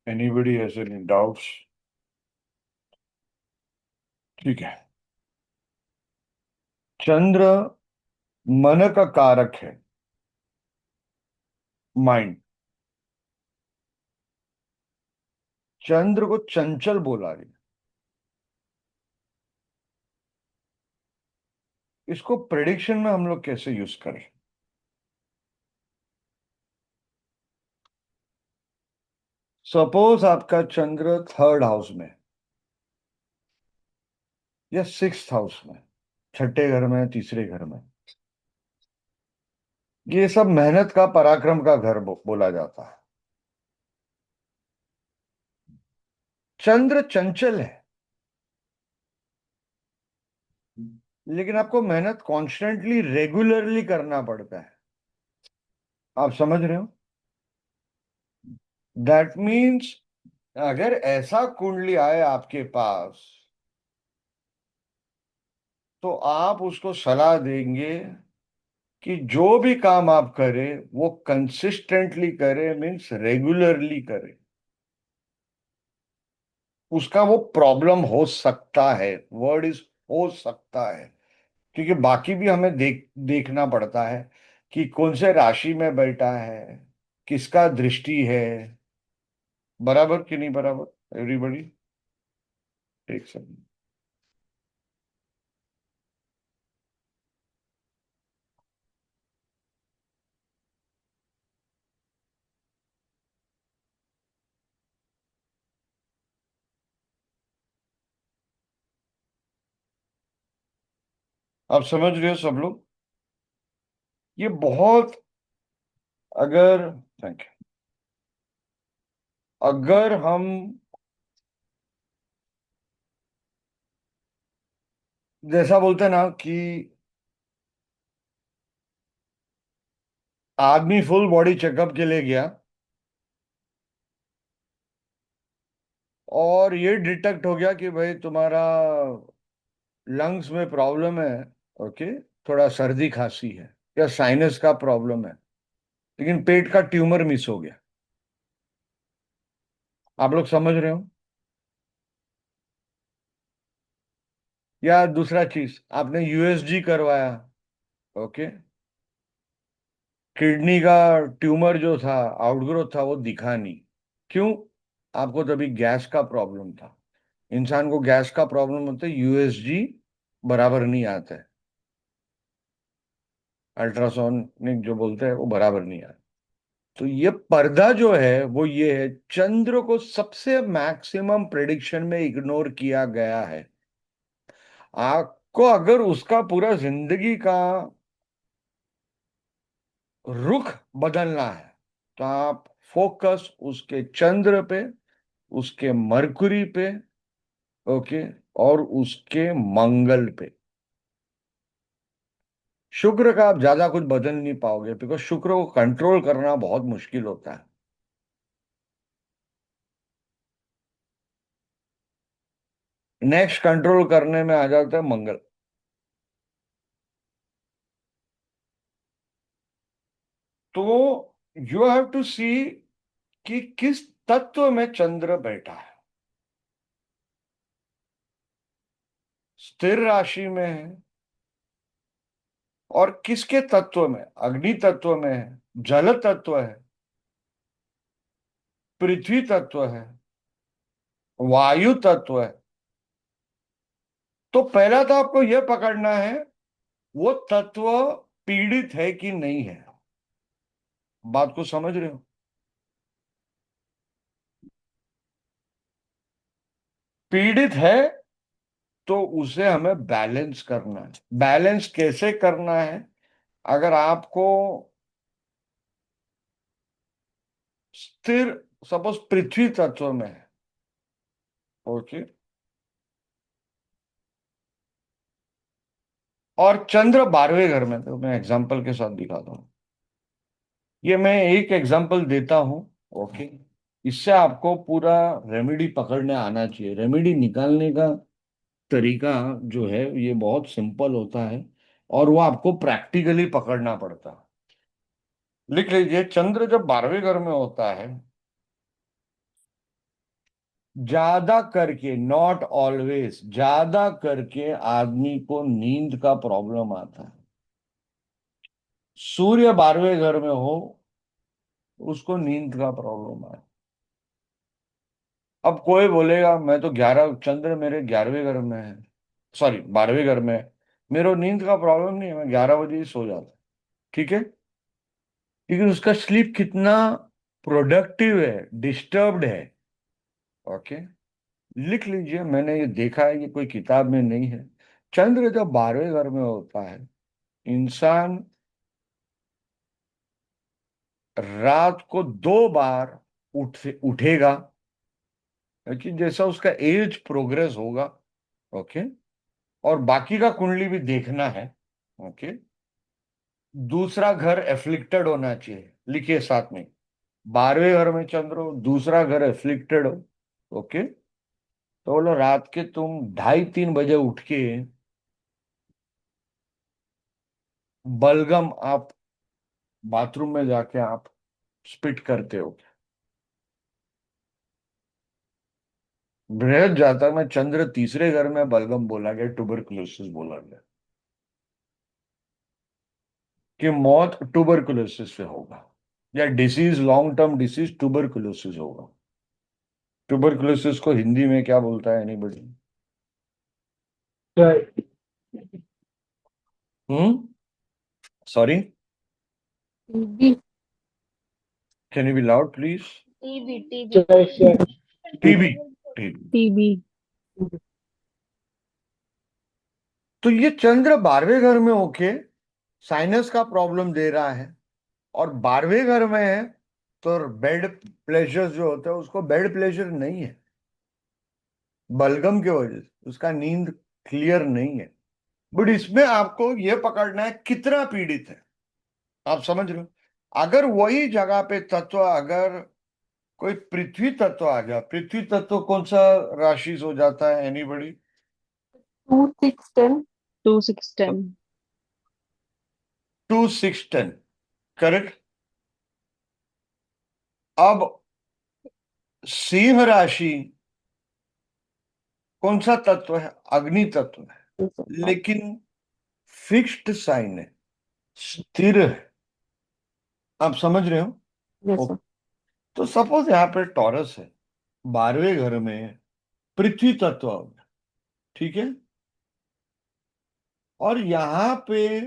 Anybody has any doubts? ठीक है। चंद्र मन का कारक है, माइंड। चंद्र को चंचल बोला गया। इसको प्रेडिक्शन में हम लोग कैसे यूज करें? सपोज आपका चंद्र थर्ड हाउस में या सिक्स्थ हाउस में, छठे घर में, तीसरे घर में, ये सब मेहनत का, पराक्रम का घर बोला जाता है। चंद्र चंचल है, लेकिन आपको मेहनत कॉन्स्टेंटली रेगुलरली करना पड़ता है। आप समझ रहे हो? दैट मीन्स अगर ऐसा कुंडली आए आपके पास, तो आप उसको सलाह देंगे कि जो भी काम आप करें वो कंसिस्टेंटली करें, मीन्स रेगुलरली करें। उसका वो प्रॉब्लम हो सकता है, वर्ड इज हो सकता है, क्योंकि बाकी भी हमें देखना पड़ता है कि कौन से राशि में बैठा है, किसका दृष्टि है। बराबर कि नहीं बराबर एवरीबॉडी? एक सेकंड। आप समझ रहे हो सब लोग? ये बहुत, अगर, थैंक यू, अगर हम जैसा बोलते हैं ना कि आदमी फुल बॉडी चेकअप के लिए गया और ये डिटेक्ट हो गया कि भाई तुम्हारा लंग्स में प्रॉब्लम है, ओके, थोड़ा सर्दी खांसी है या साइनस का प्रॉब्लम है, लेकिन पेट का ट्यूमर मिस हो गया। आप लोग समझ रहे हो? या दूसरा चीज, आपने यूएसजी करवाया, ओके, किडनी का ट्यूमर जो था, आउटग्रोथ था, वो दिखा नहीं। क्यों? आपको तभी गैस का प्रॉब्लम था। इंसान को गैस का प्रॉब्लम होता है, यूएसजी बराबर नहीं आता है, अल्ट्रासोनिक जो बोलते हैं वो बराबर नहीं आता। तो ये पर्दा जो है वो ये है, चंद्र को सबसे मैक्सिमम प्रेडिक्शन में इग्नोर किया गया है। आपको अगर उसका पूरा जिंदगी का रुख बदलना है, तो आप फोकस उसके चंद्र पे, उसके मरकुरी पे, ओके, और उसके मंगल पे। शुक्र का आप ज्यादा कुछ बदल नहीं पाओगे, बिकॉज शुक्र को कंट्रोल करना बहुत मुश्किल होता है। नेक्स्ट कंट्रोल करने में आ जाता है मंगल। तो यू हैव टू सी कि किस तत्व में चंद्र बैठा है। स्थिर राशि में है, और किसके तत्व में? अग्नि तत्व में है, जल तत्व है, पृथ्वी तत्व है, वायु तत्व है। तो पहला तो आपको यह पकड़ना है वो तत्व पीड़ित है कि नहीं है। बात को समझ रहे हो? पीड़ित है तो उसे हमें बैलेंस करना है। बैलेंस कैसे करना है? अगर आपको स्थिर, सपोज पृथ्वी तत्व में है, ओके, और चंद्र 12वें घर में, तो मैं एग्जांपल के साथ दिखाता हूँ। ये मैं एक एग्जांपल देता हूँ, ओके। इससे आपको पूरा रेमेडी पकड़ने आना चाहिए। रेमेडी निकालने का तरीका जो है ये बहुत सिंपल होता है, और वो आपको प्रैक्टिकली पकड़ना पड़ता है। लिख लीजिए, चंद्र जब 12वें घर में होता है, ज्यादा करके, नॉट ऑलवेज, ज्यादा करके आदमी को नींद का प्रॉब्लम आता है। सूर्य 12वें घर में हो, उसको नींद का प्रॉब्लम आए। अब कोई बोलेगा मैं तो 11, चंद्र मेरे 11वें घर में है, सॉरी 12वें घर में है, मेरे को नींद का प्रॉब्लम नहीं है, मैं 11 बजे ही सो जाता। ठीक है, लेकिन उसका स्लीप कितना प्रोडक्टिव है, डिस्टर्ब्ड है। ओके, लिख लीजिए, मैंने ये देखा है, ये कोई किताब में नहीं है। चंद्र जब 12वें घर में होता है, इंसान रात को 2 बार उठेगा, कि जैसा उसका एज प्रोग्रेस होगा। ओके, और बाकी का कुंडली भी देखना है। ओके, दूसरा घर एफ्लिक्टेड होना चाहिए, लिखिए साथ में, 12वें घर में चंद्र हो, दूसरा घर एफ्लिक्टेड हो। ओके, तो बोलो रात के तुम 2:30-3 बजे उठ के बलगम आप बाथरूम में जाके आप स्पिट करते हो। बृहद जातक में चंद्र तीसरे घर में बलगम बोला गया, ट्यूबरकुलोसिस बोला गया, कि मौत ट्यूबरकुलोसिस से होगा, या disease, long term disease tuberculosis होगा। ट्यूबरकुलोसिस को हिंदी में क्या बोलता है anybody? Right. Sorry, TB. Can you be loud please? TB TB Sure. TB. TB. TB. तो ये चंद्र 12वें घर में होके साइनस का प्रॉब्लम दे रहा है, और 12वें घर में है, तो बेड प्लेजर जो होता है उसको बेड प्लेजर नहीं है, बलगम की वजह से उसका नींद क्लियर नहीं है। बट इसमें आपको यह पकड़ना है कितना पीड़ित है। आप समझ रहे हो? अगर वही जगह पे तत्व, अगर कोई पृथ्वी तत्व आ गया, पृथ्वी तत्व कौन सा राशि हो जाता है एनीबडी? 2 6 10। 2 6 10। 2 6 10, करेक्ट। अब सिंह राशि कौन सा तत्व है? अग्नि तत्व है, लेकिन फिक्स्ड साइन है, स्थिर है। आप समझ रहे हो? यस ओ, सर। तो सपोज यहाँ पे टॉरस है, 12वें घर में पृथ्वी तत्व आ गया, ठीक है, और यहाँ पे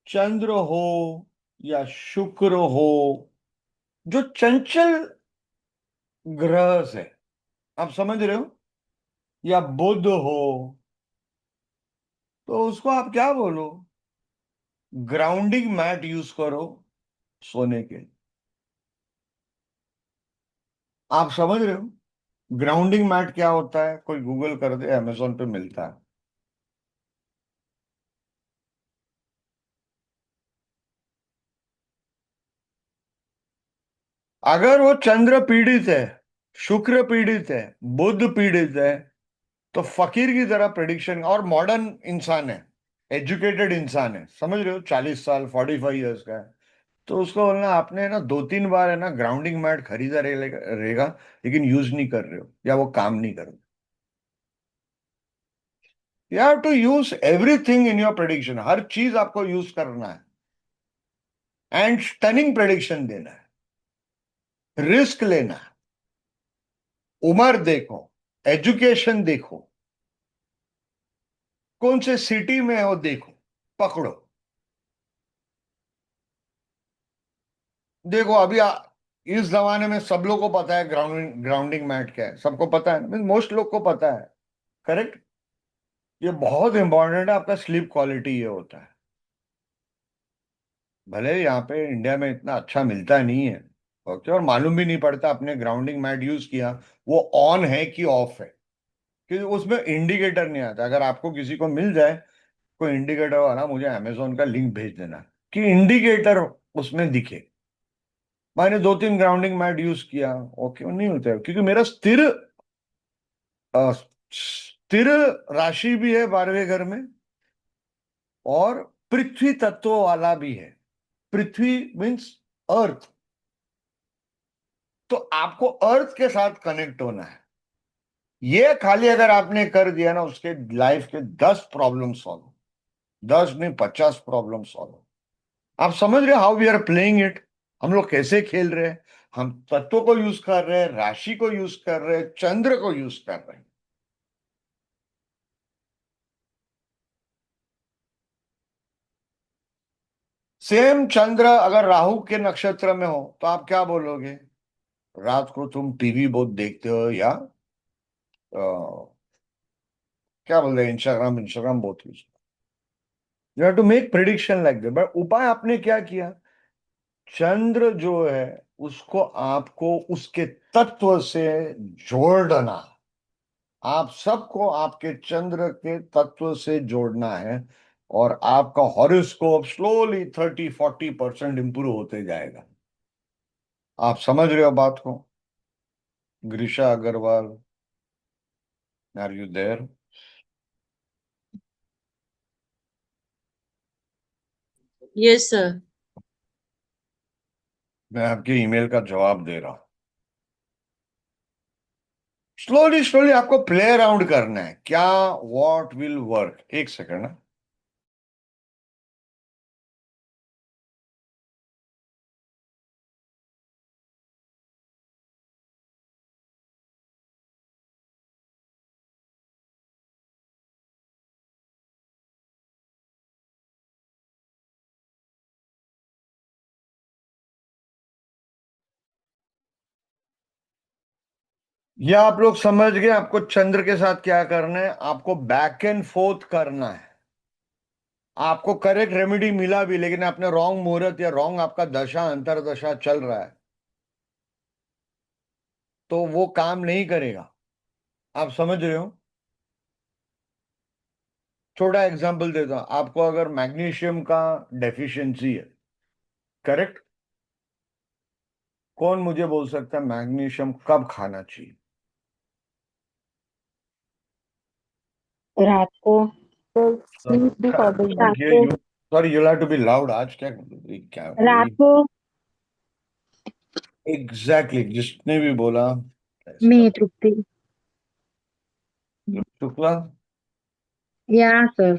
चंद्र हो या शुक्र हो, जो चंचल ग्रह है, आप समझ रहे हो, या बुध हो, तो उसको आप क्या बोलो? ग्राउंडिंग मैट यूज करो सोने के। आप समझ रहे हो? ग्राउंडिंग मैट क्या होता है? कोई गूगल कर दे, अमेजोन पे मिलता है। अगर वो चंद्र पीड़ित है, शुक्र पीड़ित है, बुध पीड़ित है, तो फकीर की तरह प्रेडिक्शन, और मॉडर्न इंसान है, एजुकेटेड इंसान है, समझ रहे हो, 40 साल, 45 ईयर्स का है, तो उसको बोलना आपने ना 2-3 बार है ना ग्राउंडिंग मैट खरीदा रहेगा, लेकिन यूज नहीं कर रहे हो, या वो काम नहीं कर रहे। You have to use everything in your prediction, हर चीज आपको यूज करना है, एंड स्टनिंग प्रेडिक्शन देना है, रिस्क लेना है, उम्र देखो, एजुकेशन देखो, कौन से सिटी में हो देखो, पकड़ो। देखो अभी इस जमाने में सब लोग को पता है ग्राउंडिंग मैट क्या है, सबको पता है, मीन मोस्ट लोग को पता है, करेक्ट। ये बहुत इंपॉर्टेंट है, आपका स्लीप क्वालिटी ये होता है। भले यहाँ पे इंडिया में इतना अच्छा मिलता नहीं है, ओके, और मालूम भी नहीं पड़ता आपने ग्राउंडिंग मैट यूज किया वो ऑन है कि ऑफ है, क्योंकि उसमें इंडिकेटर नहीं आता। अगर आपको किसी को मिल जाए कोई इंडिकेटर वाला, मुझे अमेजोन का लिंक भेज देना, कि इंडिकेटर उसमें दिखे। मैंने 2-3 ग्राउंडिंग मैट यूज किया, ओके, नहीं होता है, क्योंकि मेरा स्थिर राशि भी है 12वें घर में, और पृथ्वी तत्व वाला भी है। पृथ्वी मीन्स अर्थ, तो आपको अर्थ के साथ कनेक्ट होना है। ये खाली अगर आपने कर दिया ना, उसके लाइफ के 10 प्रॉब्लम सॉल्व, 10 नहीं 50 प्रॉब्लम सॉल्व। आप समझ रहे how we are playing it, हम लोग कैसे खेल रहे हैं। हम तत्व को यूज कर रहे हैं, राशि को यूज कर रहे हैं, चंद्र को यूज कर रहे हैं। सेम चंद्र अगर राहु के नक्षत्र में हो तो आप क्या बोलोगे? रात को तुम टीवी बहुत देखते हो, या क्या बोल रहे हैं, इंस्टाग्राम इंस्टाग्राम बहुत use. You have to make prediction like that, but उपाय आपने क्या किया? चंद्र जो है उसको आपको उसके तत्व से जोड़ना। आप सबको आपके चंद्र के तत्व से जोड़ना है, और आपका हॉरोस्कोप स्लोली 30-40% इंप्रूव होते जाएगा। आप समझ रहे हो बात को? Greesha Agarwal, are you there? Yes, sir. मैं आपके ईमेल का जवाब दे रहा हूं। स्लोली स्लोली आपको प्ले अराउंड करना है, क्या व्हाट विल वर्क। एक सेकंड ना। ये आप लोग समझ गए आपको चंद्र के साथ क्या करना है? आपको बैक एंड फोर्थ करना है। आपको करेक्ट रेमेडी मिला भी, लेकिन आपने रॉन्ग मुहूर्त या रॉन्ग आपका दशा अंतरदशा चल रहा है, तो वो काम नहीं करेगा। आप समझ रहे हो? छोटा एग्जांपल देता हूं आपको, अगर मैग्नीशियम का डेफिशिएंसी है, करेक्ट, कौन मुझे बोल सकता है मैग्नीशियम कब खाना चाहिए? रात को, तो sleep disorder रात ये को you, sorry you have to be loud. आज क्या क्या रात ये को एग्जैक्टली जिसने भी बोला इसका में तृप्ति। शुक्ला। या सर।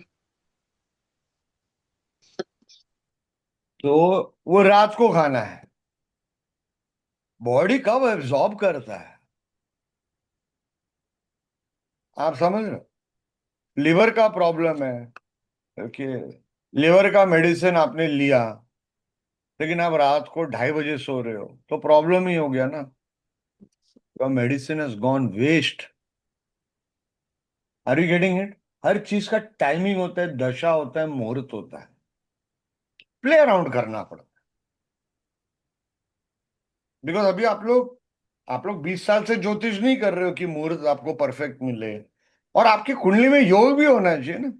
तो वो रात को खाना है। बॉडी कब एब्जॉर्ब करता है? आप समझ रहे हो? लिवर का प्रॉब्लम है, ओके, लिवर का मेडिसिन आपने लिया, लेकिन आप रात को 2:30 बजे सो रहे हो, तो प्रॉब्लम ही हो गया ना। Your medicine has gone waste. Are you getting it? हर चीज का टाइमिंग होता है, दशा होता है, मुहूर्त होता है। प्ले अराउंड करना पड़ता है। बिकॉज अभी आप लोग 20 साल से ज्योतिष नहीं कर रहे हो कि मुहूर्त आपको परफेक्ट मिले, और आपकी कुंडली में योग भी होना चाहिए ना।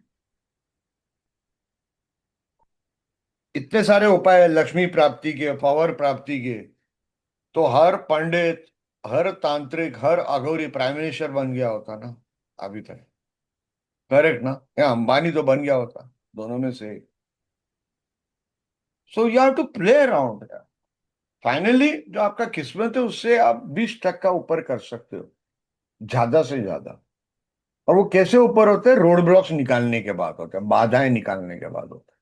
इतने सारे उपाय हैं लक्ष्मी प्राप्ति के, पावर प्राप्ति के, तो हर पंडित, हर तांत्रिक, हर अघोरी प्राइम मिनिस्टर बन गया होता ना अभी तक। करेक्ट ना? या अंबानी तो बन गया होता, दोनों में से। So you have to play around. Finally जो आपका किस्मत है उससे आप 20% ऊपर कर सकते हो, ज्यादा से ज्यादा। और वो कैसे ऊपर होते हैं? रोड ब्लॉक्स निकालने के बाद होते हैं, बाधाएं निकालने के बाद होते हैं।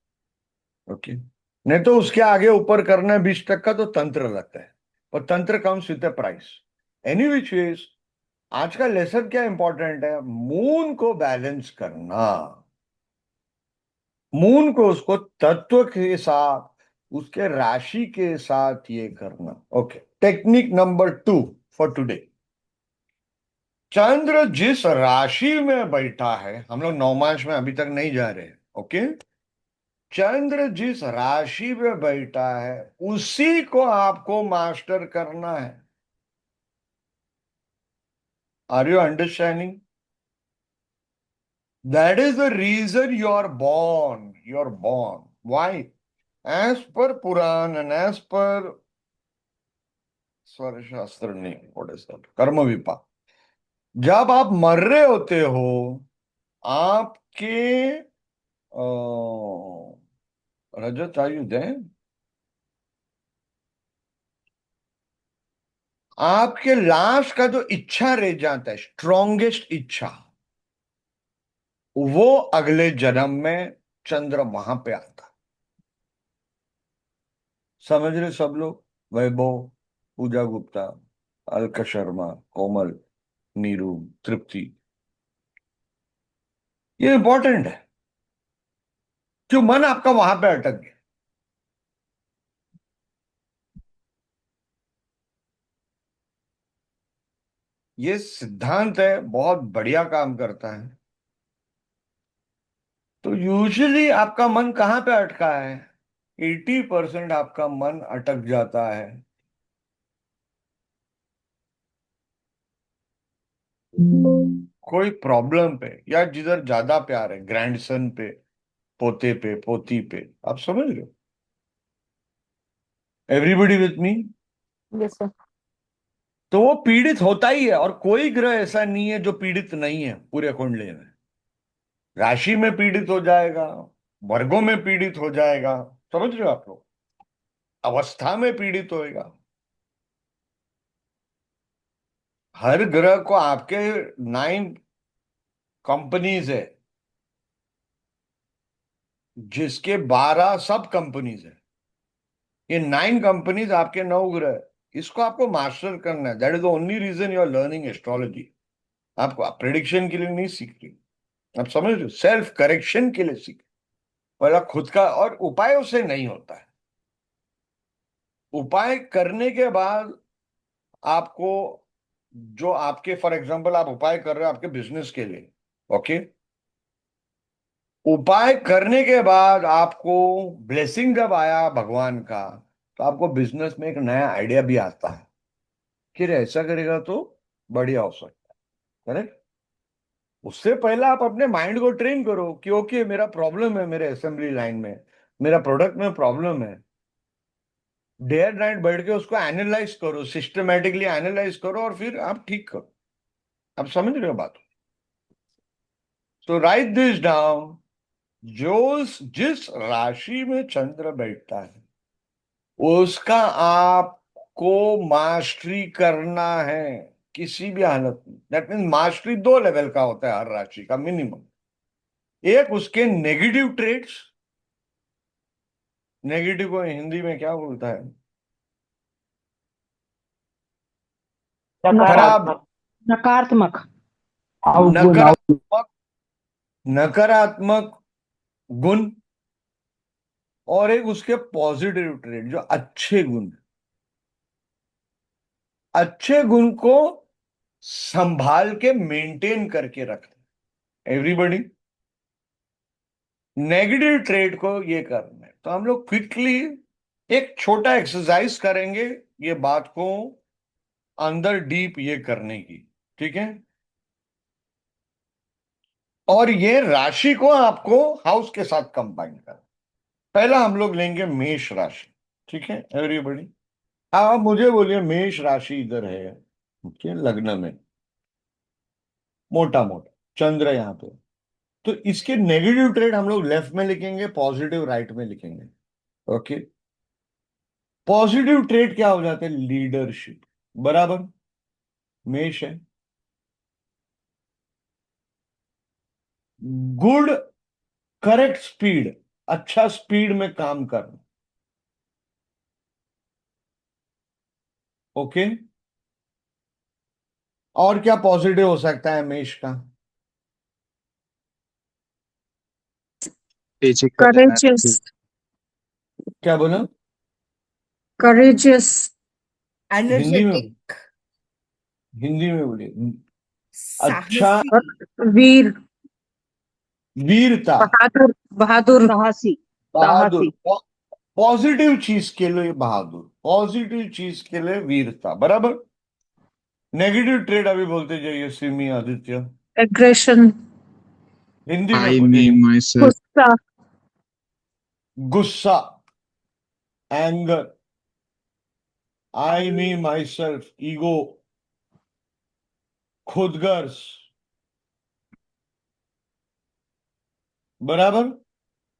ओके, नहीं तो उसके आगे ऊपर करना है 20% तो तंत्र लगता है, और तंत्र comes with a price. Any which ways, आज का लेसन क्या इंपॉर्टेंट है? मून को बैलेंस करना। मून को उसको तत्व के साथ, उसके राशि के साथ ये करना। Okay, technique number 2 for today. चंद्र जिस राशि में बैठा है, हम लोग नवमांश में अभी तक नहीं जा रहे, ओके। चंद्र जिस राशि में बैठा है उसी को आपको मास्टर करना है। Are you understanding? That is the reason you are born why? As per Puran and as per स्वर शास्त्र, नहीं, व्हाट इज दैट, कर्म विपाक, जब आप मर रहे होते हो, आपके रजत आयु दें, आपके लास्ट का जो इच्छा रह जाता है, स्ट्रॉन्गेस्ट इच्छा, वो अगले जन्म में चंद्र वहां पे आता है। समझ रहे सब लोग? वैभव, पूजा गुप्ता, अलका शर्मा, कोमल, नीरू, तृप्ति, ये इंपॉर्टेंट है। क्यों मन आपका वहां पे अटक गया? ये सिद्धांत है, बहुत बढ़िया काम करता है। तो यूजुअली आपका मन कहाँ पे अटका है? 80% आपका मन अटक जाता है कोई प्रॉब्लम पे, या जिधर ज्यादा प्यार है, ग्रैंडसन पे, पोते पे, पोती पे। आप समझ रहे हो? Everybody with me? Yes, sir. तो वो पीड़ित होता ही है, और कोई ग्रह ऐसा नहीं है जो पीड़ित नहीं है पूरे कुंडली में। राशि में पीड़ित हो जाएगा, वर्गों में पीड़ित हो जाएगा, समझ रहे हो आप लोग? अवस्था में पीड़ित होएगा। हर ग्रह को आपके 9 कंपनीज है, जिसके 12 सब कंपनीज है। ये 9 कंपनीज आपके 9 ग्रह, इसको आपको मास्टर करना है। That is the only reason you are learning astrology. आपको प्रिडिक्शन के लिए नहीं सीख रही, आप समझ रहे हो? सेल्फ करेक्शन के लिए सीख। पहला खुद का, और उपायों से नहीं होता है। उपाय करने के बाद आपको, जो आपके, फॉर एग्जांपल आप उपाय कर रहे हो आपके बिजनेस के लिए, ओके, उपाय करने के बाद आपको ब्लेसिंग जब आया भगवान का, तो आपको बिजनेस में एक नया आइडिया भी आता है कि अरे ऐसा करेगा तो बढ़िया हो सकता है। करेक्ट? उससे पहले आप अपने माइंड को ट्रेन करो कि ओके, मेरा प्रॉब्लम है मेरे असेंबली लाइन में, मेरा प्रोडक्ट में प्रॉब्लम है। डे एंड नाइट बैठ के उसको एनालाइज करो, सिस्टमेटिकली एनालाइज करो, और फिर आप ठीक करो। आप समझ रहे हो बात? तो राइट दिस डाउन। जो जिस राशि में चंद्र बैठता है, उसका आपको मास्टरी करना है किसी भी हालत में। दैट मीन मास्टरी 2 लेवल का होता है हर राशि का मिनिमम। एक उसके नेगेटिव ट्रेड्स, नेगेटिव को हिंदी में क्या बोलता है? खराब, नकारात्मक नकारात्मक अवगुण नकारात्मक, नकारात्मक गुण। और एक उसके पॉजिटिव ट्रेड, जो अच्छे गुण। अच्छे गुण को संभाल के मेंटेन करके रखना एवरीबॉडी। नेगेटिव ट्रेड को ये करना है। तो हम लोग क्विकली एक छोटा एक्सरसाइज करेंगे ये बात को अंदर डीप ये करने की, ठीक है? और ये राशि को आपको हाउस के साथ कंबाइन करना। पहला हम लोग लेंगे मेष राशि, ठीक है एवरीबॉडी? आप मुझे बोलिए मेष राशि इधर है, ठीक है, लग्न में, मोटा मोटा चंद्र यहाँ पे। तो इसके नेगेटिव ट्रेड हम लोग लेफ्ट में लिखेंगे, पॉजिटिव राइट में लिखेंगे। ओके? पॉजिटिव ट्रेड क्या हो जाते हैं? लीडरशिप, बराबर, मेष है। गुड, करेक्ट स्पीड, अच्छा स्पीड में काम करना। ओके? और क्या पॉजिटिव हो सकता है मेष का? courageous, क्या बोला? courageous, हिंदी में, एनर्जेटिक, हिंदी में बोलिए। अच्छा, साहसी, वीर, वीरता, बहादुर, बहादुर, साहसी बहादुर। साहसी पॉजिटिव चीज के लिए बहादुर, पॉजिटिव चीज के लिए वीरता, बराबर। नेगेटिव ट्रेड अभी बोलते जाइए, सिमी, आदित्य। aggression, हिंदी में I, बोलिए, me, हिंदी। myself, गुस्सा, गुस्सा, anger, I, me, myself, ego, खुदगर्ज, बराबर।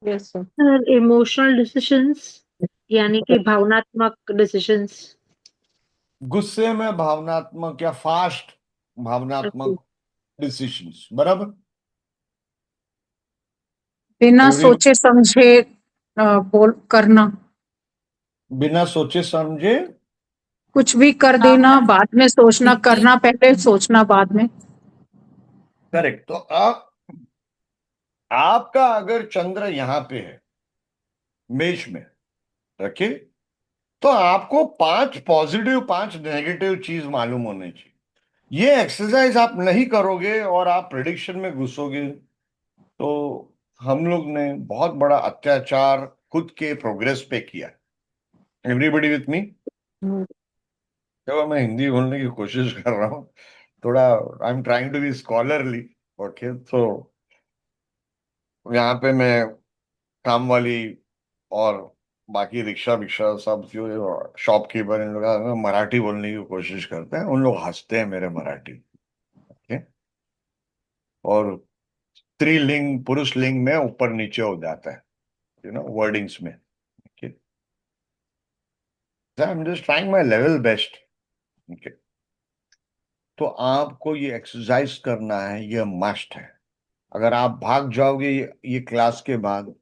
yes sir इमोशनल डिसीजंस, यानी कि भावनात्मक डिसीजंस। गुस्से में भावनात्मक या फास्ट भावनात्मक डिसीजंस, बराबर। बिना एवरी सोचे समझे बोल करना, बिना सोचे समझे कुछ भी कर देना, बाद में सोचना, करना पहले सोचना बाद में। करेक्ट। तो आपका अगर चंद्र यहां पे है मेष में, रखिए, तो आपको 5 पॉजिटिव 5 नेगेटिव चीज मालूम होनी चाहिए। ये एक्सरसाइज आप नहीं करोगे और आप प्रिडिक्शन में घुसोगे तो हम लोग ने बहुत बड़ा अत्याचार खुद के प्रोग्रेस पे किया। एवरीबडी विथ मी? देखो, मैं हिंदी बोलने की कोशिश कर रहा हूँ थोड़ा। I am trying to be scholarly. Okay, तो यहाँ पे मैं काम वाली और बाकी रिक्शा विक्शा सब जो शॉपकीपर इन लोग मराठी बोलने की कोशिश करते हैं, उन लोग हंसते हैं मेरे मराठी। ओके, और स्त्रीलिंग पुरुष लिंग में ऊपर नीचे हो जाता है, वर्डिंग्स में। Okay, I am just trying my level best. Okay, तो आपको ये एक्सरसाइज करना है, ये मस्ट है। अगर आप भाग जाओगे ये क्लास के बाद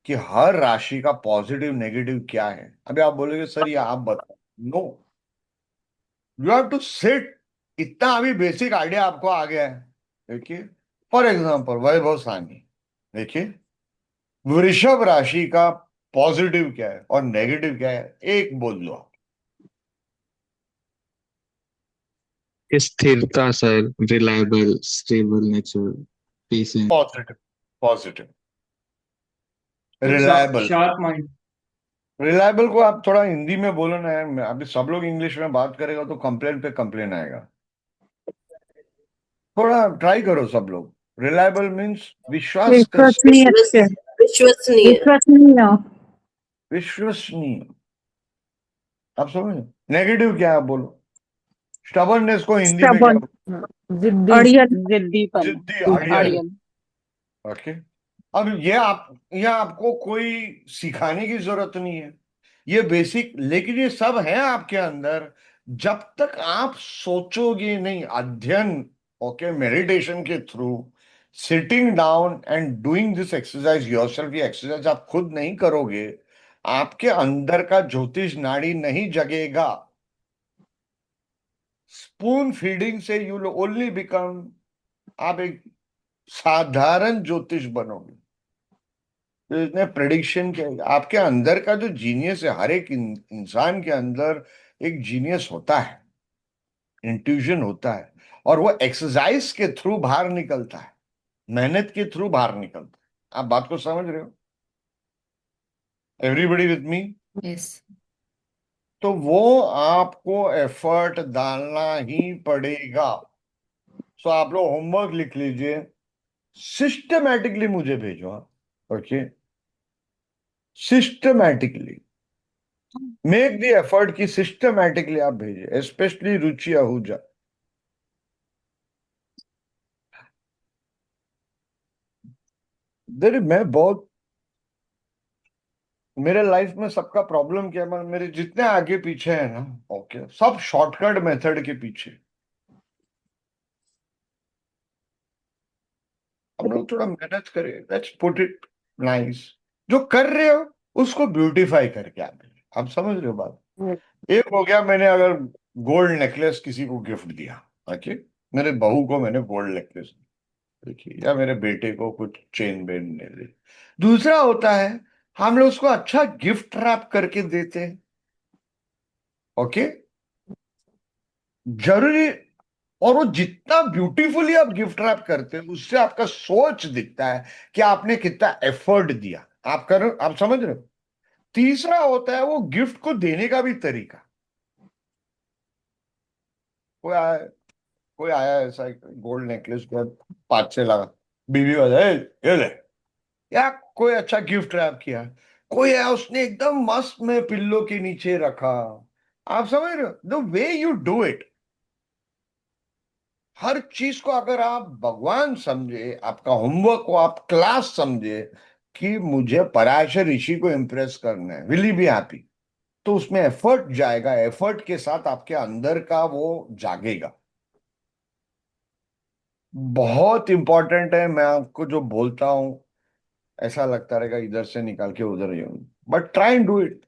कि हर राशि का पॉजिटिव नेगेटिव क्या है, अभी आप बोलोगे सर ये आप बताओ। No, you have to sit. इतना अभी बेसिक आइडिया आपको आ गया है। देखिए, फॉर एग्जाम्पल वैभव सानी, देखिए, वृषभ राशि का पॉजिटिव क्या है और नेगेटिव क्या है, एक बोल दो आप। स्थिरता sir, reliable, stable nature, patience. Positive, positive, reliable. Sharp mind. Reliable को आप थोड़ा हिंदी में बोलो ना यार, अभी सब लोग इंग्लिश में बात करेगा तो कंप्लेन पे कंप्लेन आएगा। थोड़ा ट्राई करो सब लोग। रिलायबल मीन्स विश्वास कर, विश्वसनीय, विश्वसनीय। विश्वसनीय, विश्वसनीय। आप समझ? नेगेटिव क्या है आप बोलो। स्टबर्ननेस को हिंदी में क्या स्टबन, बोलो? जिद्दी, अड़ियल, जिद्दीपन, जिद्दी, अड़ियल। अड़ियल। ओके, अब ये आपको कोई सिखाने की जरूरत नहीं है, ये बेसिक, लेकिन ये सब है आपके अंदर। जब तक आप सोचोगे नहीं, अध्ययन, ओके, मेडिटेशन के through, sitting down and doing this exercise yourself, ये एक्सरसाइज आप खुद नहीं करोगे, आपके अंदर का ज्योतिष नाड़ी नहीं जगेगा। स्पून फीडिंग से यू विल ओनली बिकम, आप एक साधारण ज्योतिष बनोगे। तो इसने प्रेडिक्शन के, आपके अंदर का जो जीनियस है, हर एक इंसान के अंदर एक जीनियस होता है, इंट्यूजन होता है, और वो एक्सरसाइज के थ्रू बाहर निकलता है, मेहनत के थ्रू बाहर निकलता है। आप बात को समझ रहे हो? Everybody with me? यस। तो वो आपको एफर्ट डालना ही पड़ेगा। सो आप लोग होमवर्क लिख लीजिए, सिस्टमैटिकली मुझे भेजो आप। Okay, systematically make the effort की सिस्टमैटिकली आप भेजिए, स्पेशली रुचि आहूजा। मैं बहुत, मेरे लाइफ में सबका प्रॉब्लम क्या है, मेरे जितने आगे पीछे है ना, ओके, सब शॉर्टकट मेथड के पीछे। हम लोग थोड़ा मेहनत करें, लेट्स पुट इट नाइस। जो कर रहे हो उसको ब्यूटीफाई करके आप समझ रहे हो बात? एक हो गया, मैंने अगर गोल्ड नेकलेस किसी को गिफ्ट दिया, ओके, मेरे बहू को मैंने गोल्ड नेकलेस, देखिए, या मेरे बेटे को कुछ चेन बेन ने दी। दूसरा होता है, हम लोग उसको अच्छा गिफ्ट रैप करके देते हैं। ओके, जरूरी, और वो जितना ब्यूटीफुली आप गिफ्ट रैप करते हैं, उससे आपका सोच दिखता है कि आपने कितना एफर्ट दिया। आप कर, आप समझ रहे हो? तीसरा होता है वो गिफ्ट को देने का भी तरीका। कोई आया, कोई आया ऐसा गोल्ड नेकलेस को 5-6 लाख, बीवी वाला, ये ले, या कोई अच्छा गिफ्ट रैप किया। कोई है उसने एकदम मस्त में पिल्लो के नीचे रखा। आप समझ रहे हो? The way you do it, हर चीज को अगर आप भगवान समझे, आपका होमवर्क को आप क्लास समझे कि मुझे पराशर ऋषि को इंप्रेस करना है, विल यू बी हैप्पी? तो उसमें एफर्ट जाएगा, एफर्ट के साथ आपके अंदर का वो जागेगा। बहुत इंपॉर्टेंट है। मैं आपको जो बोलता हूं ऐसा लगता रहेगा इधर से निकाल के उधर ही, but try and do it.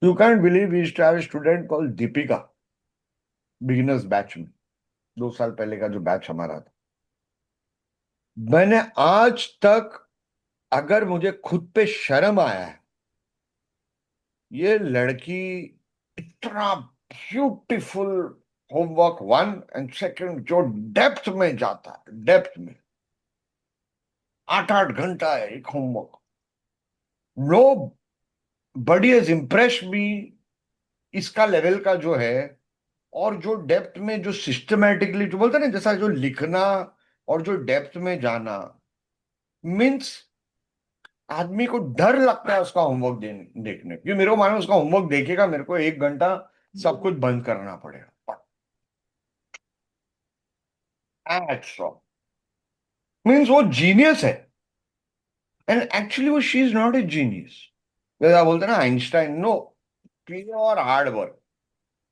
You can't believe we used to have a student called Deepika, beginners batch में, 2 साल पहले का जो बैच हमारा था। मैंने आज तक, अगर मुझे खुद पे शर्म आया है, ये लड़की इतना beautiful homework, one and second, जो डेप्थ में जाता है, डेप्थ में 8-8 घंटा है एक होमवर्क। Nobody has impress me, इसका लेवल का जो है, और जो डेप्थ में, जो सिस्टमैटिकली, जो बोलते हैं ना, जैसा जो लिखना और जो डेप्थ में जाना, मीन्स आदमी को डर लगता है उसका होमवर्क देखने, क्योंकि मेरे को मानो उसका होमवर्क देखेगा, मेरे को 1 घंटा सब कुछ बंद करना पड़ेगा। मीन्स वो जीनियस है, एंड एक्चुअली वो she is not a genius. जैसा बोलते हैं ना Einstein, no, pure hard work,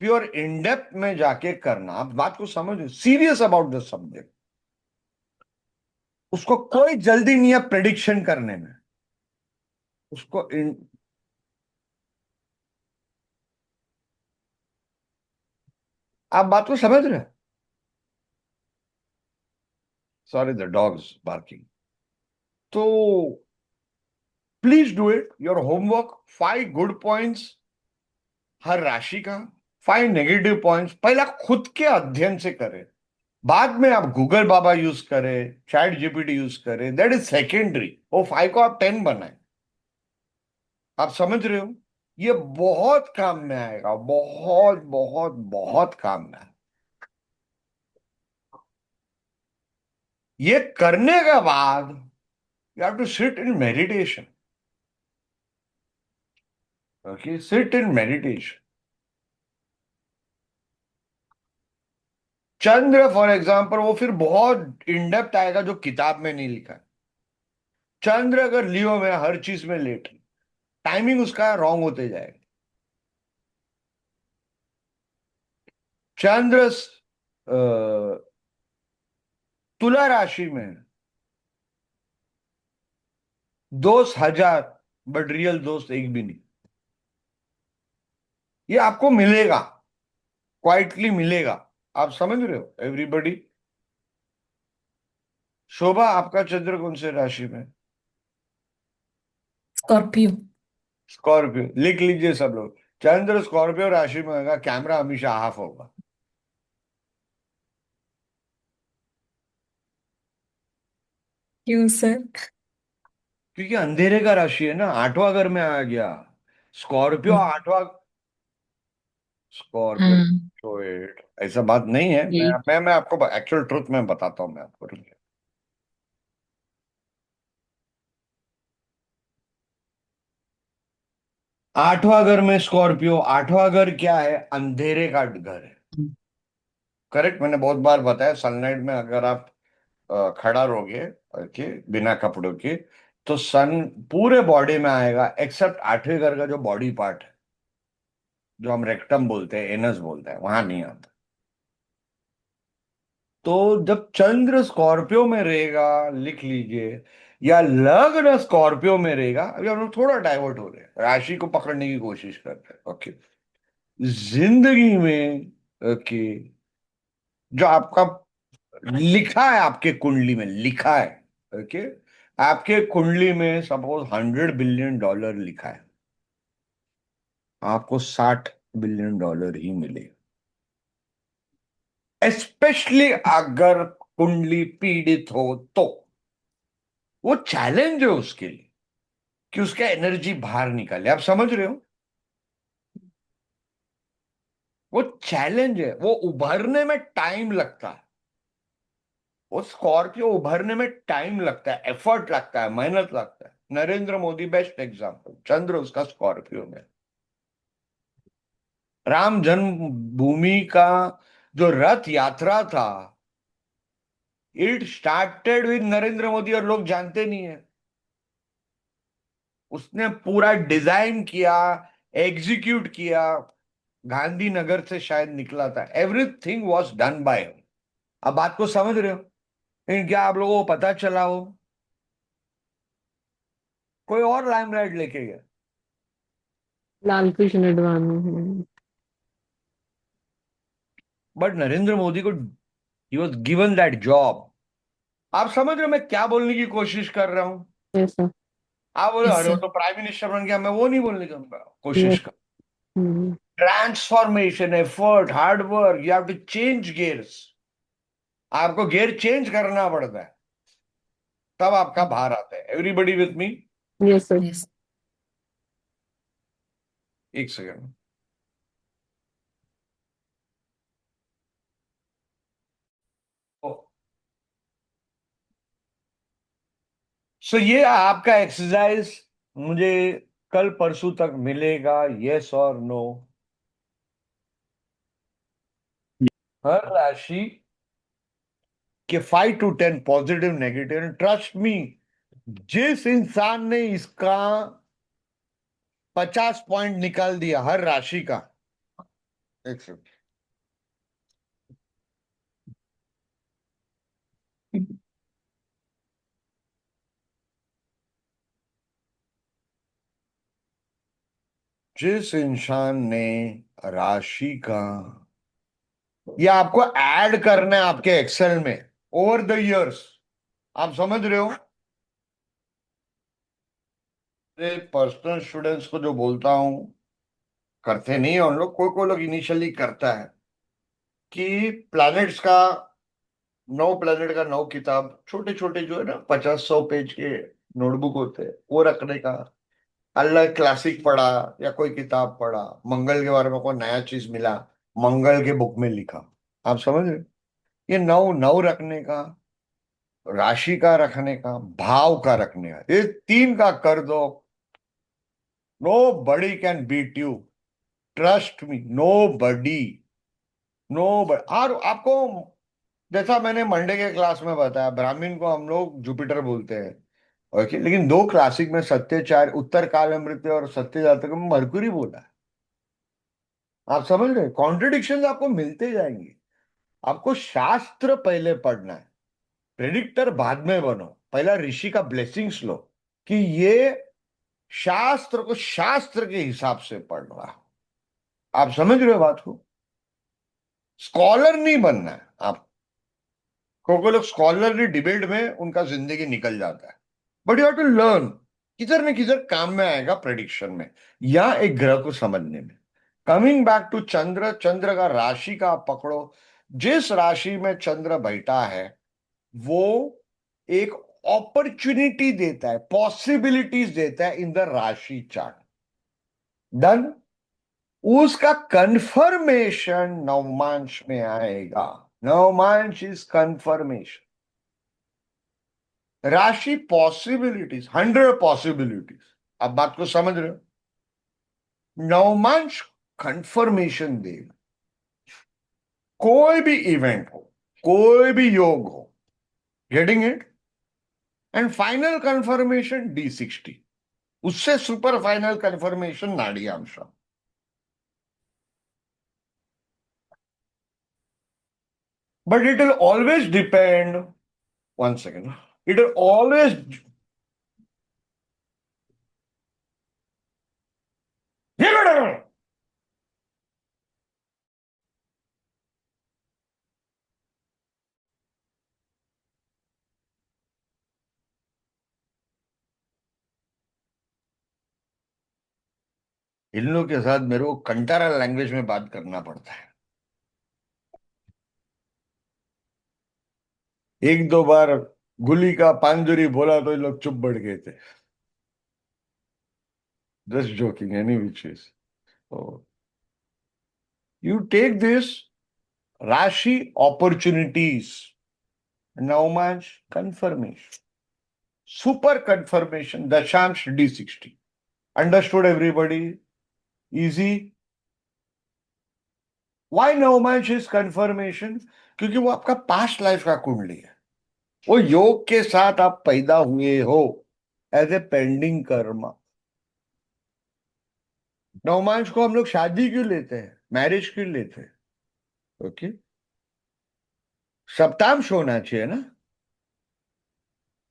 pure in depth में जाके करना। आप बात को समझ, सीरियस अबाउट द सब्जेक्ट। उसको कोई जल्दी नहीं है प्रेडिक्शन करने में, उसको आप बात को समझ रहे हैं? Sorry, the dogs barking. तो please do it, your homework, 5 good points हर राशि का, 5 नेगेटिव पॉइंट्स पहला खुद के अध्ययन से करें। बाद में आप गूगल बाबा यूज करें, चैट जीपीटी यूज करें, दैट इज सेकेंडरी। वो 5 को आप 10 बनाए। आप समझ रहे हो? ये बहुत काम में आएगा, बहुत बहुत बहुत काम में आएगा। ये करने के बाद you have to sit in meditation. Okay, sit in meditation. Chandra for example, वो फिर बहुत इन डेप्थ आएगा जो किताब में नहीं लिखा है। चंद्र अगर लियो में हर चीज में लेट, टाइमिंग उसका रॉन्ग होते जाएगा। चंद्र तुला राशि में दोस्त 1000, बट रियल दोस्त एक भी नहीं। ये आपको मिलेगा, क्वाइटली मिलेगा। आप समझ रहे हो एवरीबडी? शोभा, आपका चंद्र कौन से राशि में? स्कॉर्पियो। स्कॉर्पियो। लिख लीजिए सब लोग, चंद्र स्कॉर्पियो राशि में होगा, कैमरा हमेशा ऑफ होगा। क्यों सर? क्योंकि अंधेरे का राशि है ना, 8वां घर में आ गया स्कॉर्पियो। 8वां स्कॉर्पियो, हाँ। तो ऐसा बात नहीं है। जी। मैं आपको एक्चुअल ट्रुथ में बताता हूं मैं आपको। 8वां घर में स्कॉर्पियो, 8वां घर क्या है? अंधेरे का घर है। करेक्ट, मैंने बहुत बार बताया, सनलाइट में अगर आप खड़ा रहोगे, ओके, बिना कपड़ों के, तो सन पूरे बॉडी में आएगा, एक्सेप्ट 8वें घर का जो बॉडी पार्ट है, जो हम रेक्टम बोलते हैं, एनस बोलते हैं, वहां नहीं आता। तो जब चंद्र स्कॉर्पियो में रहेगा, लिख लीजिए, या लग्न स्कॉर्पियो में रहेगा, अभी हम लोग थोड़ा डाइवर्ट हो रहे हैं, राशि को पकड़ने की कोशिश करते हैं। ओके, जिंदगी में, ओके, जो आपका लिखा है, आपके कुंडली में लिखा है, ओके, आपके कुंडली में सपोज $100 बिलियन लिखा है, आपको $60 बिलियन ही मिले। स्पेशली अगर कुंडली पीड़ित हो तो वो चैलेंज है उसके लिए कि उसका एनर्जी बाहर निकाले। आप समझ रहे हो? वो चैलेंज है, वो उभरने में टाइम लगता है। वो स्कॉर्पियो उभरने में टाइम लगता है, एफर्ट लगता है, मेहनत लगता है। नरेंद्र मोदी बेस्ट एग्जांपल, चंद्र उसका स्कॉर्पियो में। राम जन्मभूमि का जो रथ यात्रा था, it started with Narendra Modi, और लोग जानते नहीं है। उसने पूरा डिजाइन किया, एग्जीक्यूट किया, गांधीनगर से शायद निकला था, everything was done by him. अब बात को समझ रहे हो? लेकिन क्या आप लोगों को पता चला हो कोई और लाइमलाइट लेके गया? लाल कृष्ण आडवाणी। बट नरेंद्र मोदी को he was given that job. आप समझ रहे हो मैं क्या बोलने की कोशिश कर रहा हूं? Yes sir. आप बोले Yes, अरे वो sir. तो प्राइम मिनिस्टर बन गया, मैं वो नहीं बोलने की कोशिश यस। कर। Transformation, effort, hard work, you have to change gears. आपको गियर चेंज करना पड़ता है, तब आपका बाहर आता है। Everybody with me? Yes sir. Yes. एक सेकेंड। सो ये आपका एक्सरसाइज मुझे कल परसों तक मिलेगा, यस और नो? हर राशि के 5 to 10 positive negative. Trust me, जिस इंसान ने इसका 50 पॉइंट निकाल दिया हर राशि का, एक सेकंड, जिस इंसान ने राशि का, ये आपको ऐड करना है आपके एक्सेल में ओवर द इयर्स। आप समझ रहे हो? पर्सनल स्टूडेंट्स को जो बोलता हूं, करते नहीं है उन लोग, कोई कोई लोग इनिशियली करता है कि प्लैनेट्स का, 9 प्लैनेट का 9 किताब, छोटे छोटे जो है ना 50-100 पेज के नोटबुक होते हैं, वो रखने का। अलग क्लासिक पढ़ा या कोई किताब पढ़ा, मंगल के बारे में कोई नया चीज मिला, मंगल के बुक में लिखा। आप समझ रहे हो? ये 9 9 रखने का, राशि का रखने का, भाव का रखने का, ये 3 का कर दो। Nobody can beat you, trust me, nobody, nobody. और आपको, जैसा मैंने मंडे के क्लास में बताया, ब्राह्मण को हम लोग जुपिटर बोलते हैं, ओके, लेकिन 2 क्लासिक में सत्य चार, उत्तर काल अमृत और सत्य जातक में मरकुरी बोला है। आप समझ रहे? कॉन्ट्रडिक्शन आपको मिलते जाएंगे। आपको शास्त्र पहले पढ़ना है, प्रेडिक्टर बाद में बनो। पहला ऋषि का ब्लेसिंग्स लो कि ये शास्त्र को शास्त्र के हिसाब से पढ़ रहा। आप समझ रहे हो बात को? स्कॉलर नहीं बनना है आप। कोई लोग स्कॉलरली डिबेट में उनका जिंदगी निकल जाता है, but you have to learn. किधर न किधर काम में आएगा प्रेडिक्शन में या एक ग्रह को समझने में। कमिंग बैक टू चंद्र, चंद्र का राशि का आप पकड़ो। जिस राशि में चंद्र बैठा है वो एक अपॉर्चुनिटी देता है, पॉसिबिलिटीज देता है इन द राशि चार्ट। डन। उसका कंफर्मेशन नवमांश में आएगा। नवमांश इज कंफर्मेशन। राशि पॉसिबिलिटीज, 100 पॉसिबिलिटीज। अब बात को समझ रहे हो? नवमांश कंफर्मेशन देगा। कोई भी इवेंट हो, कोई भी योग हो, getting it? And final confirmation D60, उससे सुपर फाइनल कंफर्मेशन नाड़ियांश। But it will always depend, one second, it will always, इन लोगों के साथ मेरे को कंटारा लैंग्वेज में बात करना पड़ता है। एक दो बार गुली का पांजुरी बोला तो ये लोग चुप बैठ गए थे। Just joking, any which is. You take this rashi opportunities, navamsha confirmation, super confirmation dashamsha D60। Understood everybody? Easy? Why navamsha is confirmation? क्योंकि वो आपका पास्ट लाइफ का कुंडली है। वो योग के साथ आप पैदा हुए हो एज ए पेंडिंग कर्म। नवमांश को हम लोग शादी क्यों लेते हैं, मैरिज क्यों लेते हैं? ओके, सप्तांश होना चाहिए ना,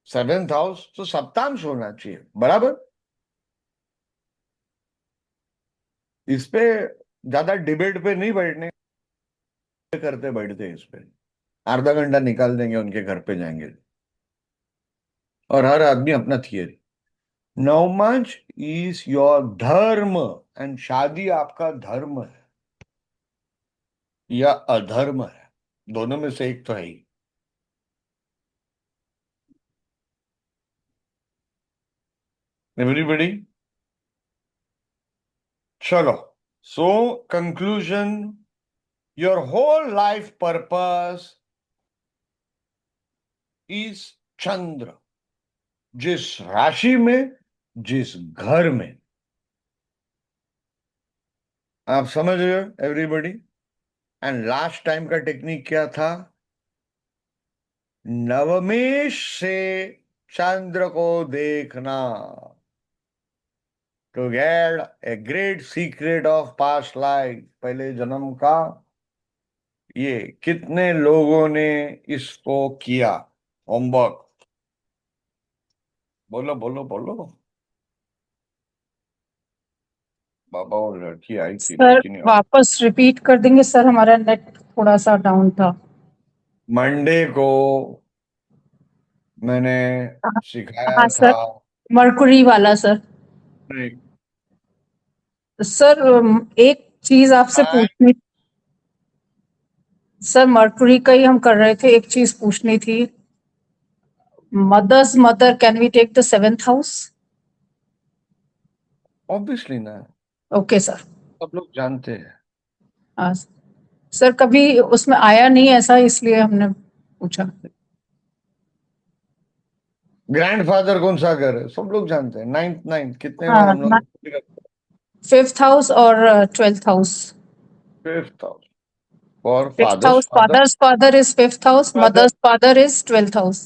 7th हाउस तो सप्तांश होना चाहिए, बराबर। इस पे ज्यादा डिबेट पे नहीं बैठने करते, बैठते इस पे आधा घंटा निकाल देंगे, उनके घर पे जाएंगे और हर आदमी अपना थियरी। नवमांश इज योर धर्म एंड शादी आपका धर्म है या अधर्म है, दोनों में से एक तो है ही। एवरीबडी, चलो, so conclusion, your whole life purpose is Chandra, जिस राशि में, जिस घर में, आप समझ रहे हो एवरीबडी। एंड लास्ट टाइम का टेक्निक क्या था? नवमेश से चंद्र को देखना, to get a great secret of past life, पहले जन्म का। ये कितने लोगों ने इसको किया होमवर्क? बोलो बोलो बोलो। बाबा और लड़की आई थी सर लेकिन वापस रिपीट कर देंगे सर, हमारा नेट थोड़ा सा डाउन था। मंडे को मैंने सिखाया हाँ था। सर, मरकुरी वाला सर। सर एक चीज आपसे पूछनी, सर मरकुरी का ही हम कर रहे थे, एक चीज पूछनी थी। Mother's mother, can we take the 7th house? Obviously ना, ओके सर। सब लोग जानते हैं। हाँ सर, कभी उसमें आया नहीं ऐसा, इसलिए हमने पूछा। ग्रैंडफादर कौन सा घर है, सब लोग जानते हैं। नाइन्थ नाइन्थ कितने बार हाँ, हम लोग 5th हाउस और 12th हाउस। 5th हाउस और Fifth father's house, father father's father is 5th house, father. mother's father is 12th house.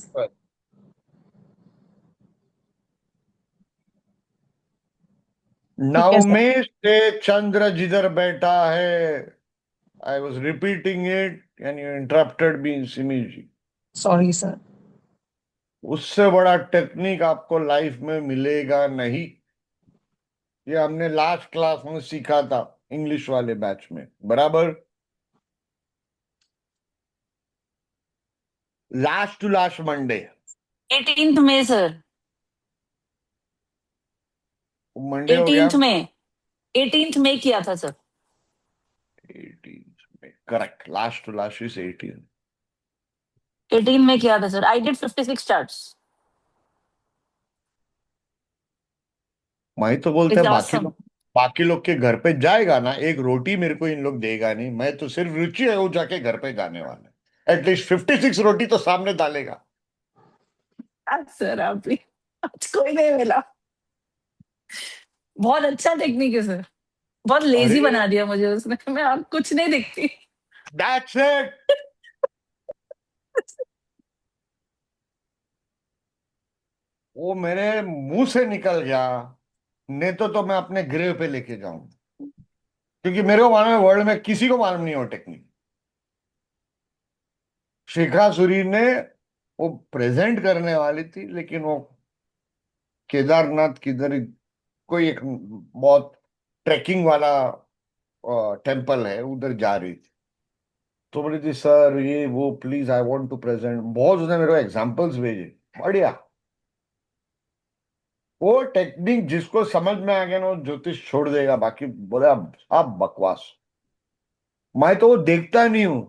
ठीक है सर। नवमेश से चंद्र जिधर बैठा है, I was repeating it and you interrupted me Simi ji. Sorry sir. उससे बड़ा टेक्निक आपको लाइफ में मिलेगा नहीं। ये हमने लास्ट क्लास में सीखा था इंग्लिश वाले बैच में, बराबर। Last to last Monday, 18th में सर, मंडे हो गया। 18th में, 18th में किया था सर। 18 में, correct. Last to last is 18। 18 में किया था सर। I did 56 starts. मैं तो बोलते इट्स हैं ऑसम। बाकी लोग के घर पे जाएगा ना, एक रोटी मेरे को इन लोग देगा नहीं, मैं तो सिर्फ रुचि है वो जाके घर पे जाने वाला है। एटलीस्ट 56 रोटी तो सामने डालेगा। सर आप भी, आज कोई नहीं मिला। बहुत अच्छा टेक्निक है सर। बहुत लेजी अरे बना दिया मुझे उसने। मैं आप कुछ नहीं दिखती। That's it. वो मेरे मुंह से निकल गया, नहीं तो मैं अपने ग्रेव पे लेके जाऊं, क्योंकि मेरे को मालूम है वर्ल्ड में किसी को मालूम नहीं हो टेक्निक। शिखा सुरी ने वो प्रेजेंट करने वाली थी, लेकिन वो केदारनाथ किधर कोई एक बहुत ट्रैकिंग वाला टेम्पल है, उधर जा रही थी। तो बोली थी सर ये वो please I want to present, बहुत उसने मेरे को एग्जांपल्स भेजे, बढ़िया। वो टेक्निक जिसको समझ में आ गया ना, वो ज्योतिष छोड़ देगा, बाकी बोले आप बकवास। मैं तो वो देखता नहीं हूं,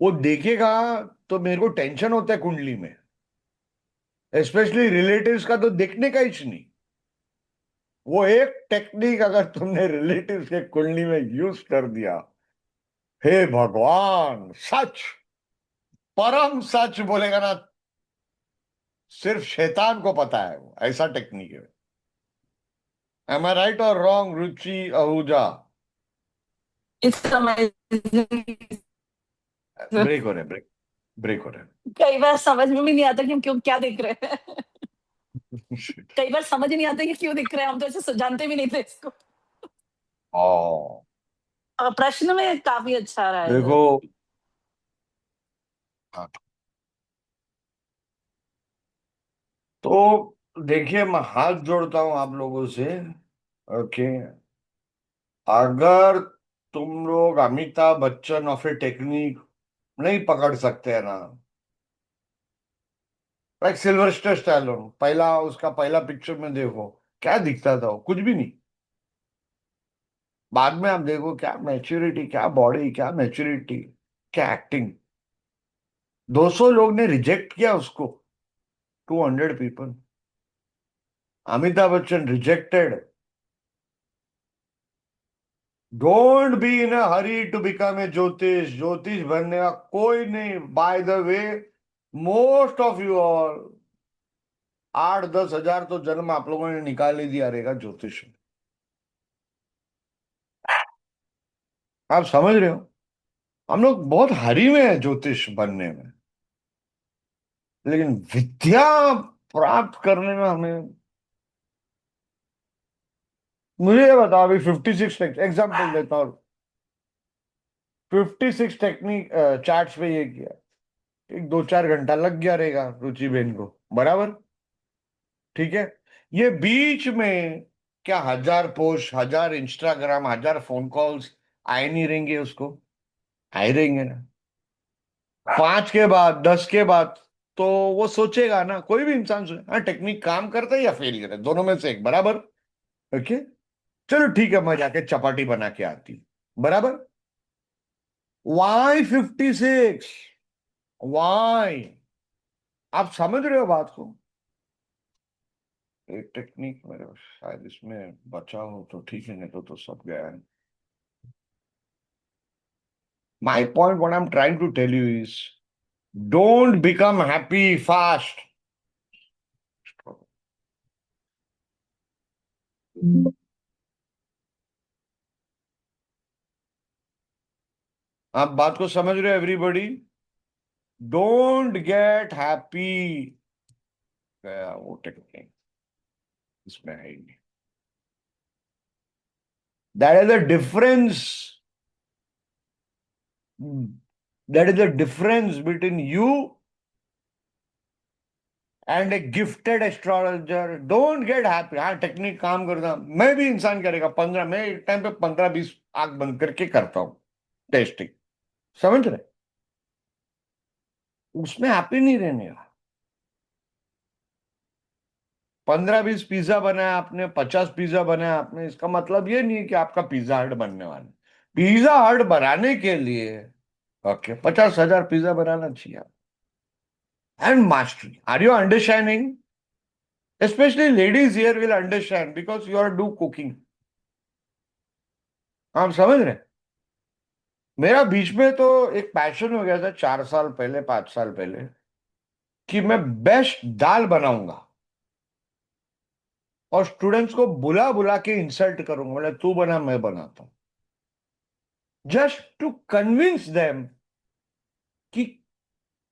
वो देखेगा तो मेरे को टेंशन होता है कुंडली में, स्पेशली रिलेटिव्स का तो देखने का ही नहीं। वो एक टेक्निक अगर तुमने रिलेटिव्स के कुंडली में यूज कर दिया, हे भगवान, सच, परम सच बोलेगा ना, सिर्फ शैतान को पता है, वो ऐसा टेक्निक है। एम आई राइट और wrong Ruchi Ahuja? It's amazing. Break हो रहे, ब्रेक हो रहे। कई बार समझ में भी नहीं आता कि हम क्यों क्या देख रहे हैं। कई बार समझ नहीं आता कि क्यों दिख रहे हैं, हम तो ऐसे जानते भी नहीं थे इसको। ओ प्रश्न में काफी अच्छा रहा है देखो, सर। हाँ, तो देखिए, मैं हाथ जोड़ता हूं आप लोगों से। ओके, अगर तुम लोग अमिताभ बच्चन और फिर टेक्निक नहीं पकड़ सकते हैं ना, लाइक सिल्वेस्टर स्टैलोन, पहला उसका पहला पिक्चर में देखो क्या दिखता था, वो कुछ भी नहीं। बाद में आप देखो क्या मैच्योरिटी, क्या बॉडी, क्या मैच्योरिटी, क्या एक्टिंग। 200 लोग ने रिजेक्ट किया उसको, 200 people. Amitabh Bachchan rejected. Don't be in a hurry to become a ज्योतिष। ज्योतिष बनने का कोई नहीं। By the way, most of you all, 8-10 हजार तो जन्म आप लोगों ने निकाल ही दिया रहेगा ज्योतिष में। आप समझ रहे हो? हम लोग बहुत हरी में है ज्योतिष बनने में, लेकिन विद्या प्राप्त करने में हमें, मुझे ये बताओ, अभी 56 एग्जाम्पल देता हूँ, 56 टेक्निक चार्ट्स पे ये किया, एक 2-4 घंटा लग गया रहेगा रुचि बेन को, बराबर? ठीक है। ये बीच में क्या 1000 पोस्ट, 1000 इंस्टाग्राम, 1000 फोन कॉल्स आए नहीं रहेंगे उसको? आए रहेंगे ना। 5 के बाद, 10 के बाद तो वो सोचेगा ना, कोई भी इंसान सोचे, हाँ टेक्निक काम करता है या फेल करता है, दोनों में से एक, बराबर? ओके, चलो ठीक है, मैं जाके चपाटी बना के आती हूँ, बराबर? वाई 56? वाई? आप समझ रहे हो बात को? एक टेक्निक मेरे शायद इसमें बचा हो तो ठीक है, नहीं तो सब गया है। My point, what I'm trying to tell you is, don't become happy fast. आप बात को समझ रहे हो एवरीबॉडी? Don't get happy. गया वो टेक्निक, इसमें है ही नहीं। That is the difference. That is the difference between you and A gifted astrologer. Don't get happy. हाँ टेक्निक काम करता, मैं भी इंसान करेगा 15, मैं एक टाइम पे 15-20 आंख बंद करके करता हूं टेस्टिंग, समझ रहे? उसमें हैप्पी नहीं रहने का। 15-20 पिज्जा बनाया आपने, 50 पिज्जा बनाया आपने, इसका मतलब ये नहीं है कि आपका पिज्जा हट बनने वाला है। पिज्जा हट बनाने के लिए ओके 50,000 पिज्जा बनाना चाहिए। And mastery, are you understanding? Specially ladies here will understand because you are do cooking. आप समझ रहे? मेरा बीच में तो एक पैशन हो गया था 4 साल पहले, 5 साल पहले, कि मैं बेस्ट दाल बनाऊंगा और स्टूडेंट्स को बुला बुला के इंसल्ट करूंगा, बोले तू बना मैं बनाता हूं, जस्ट टू कन्विंस देम कि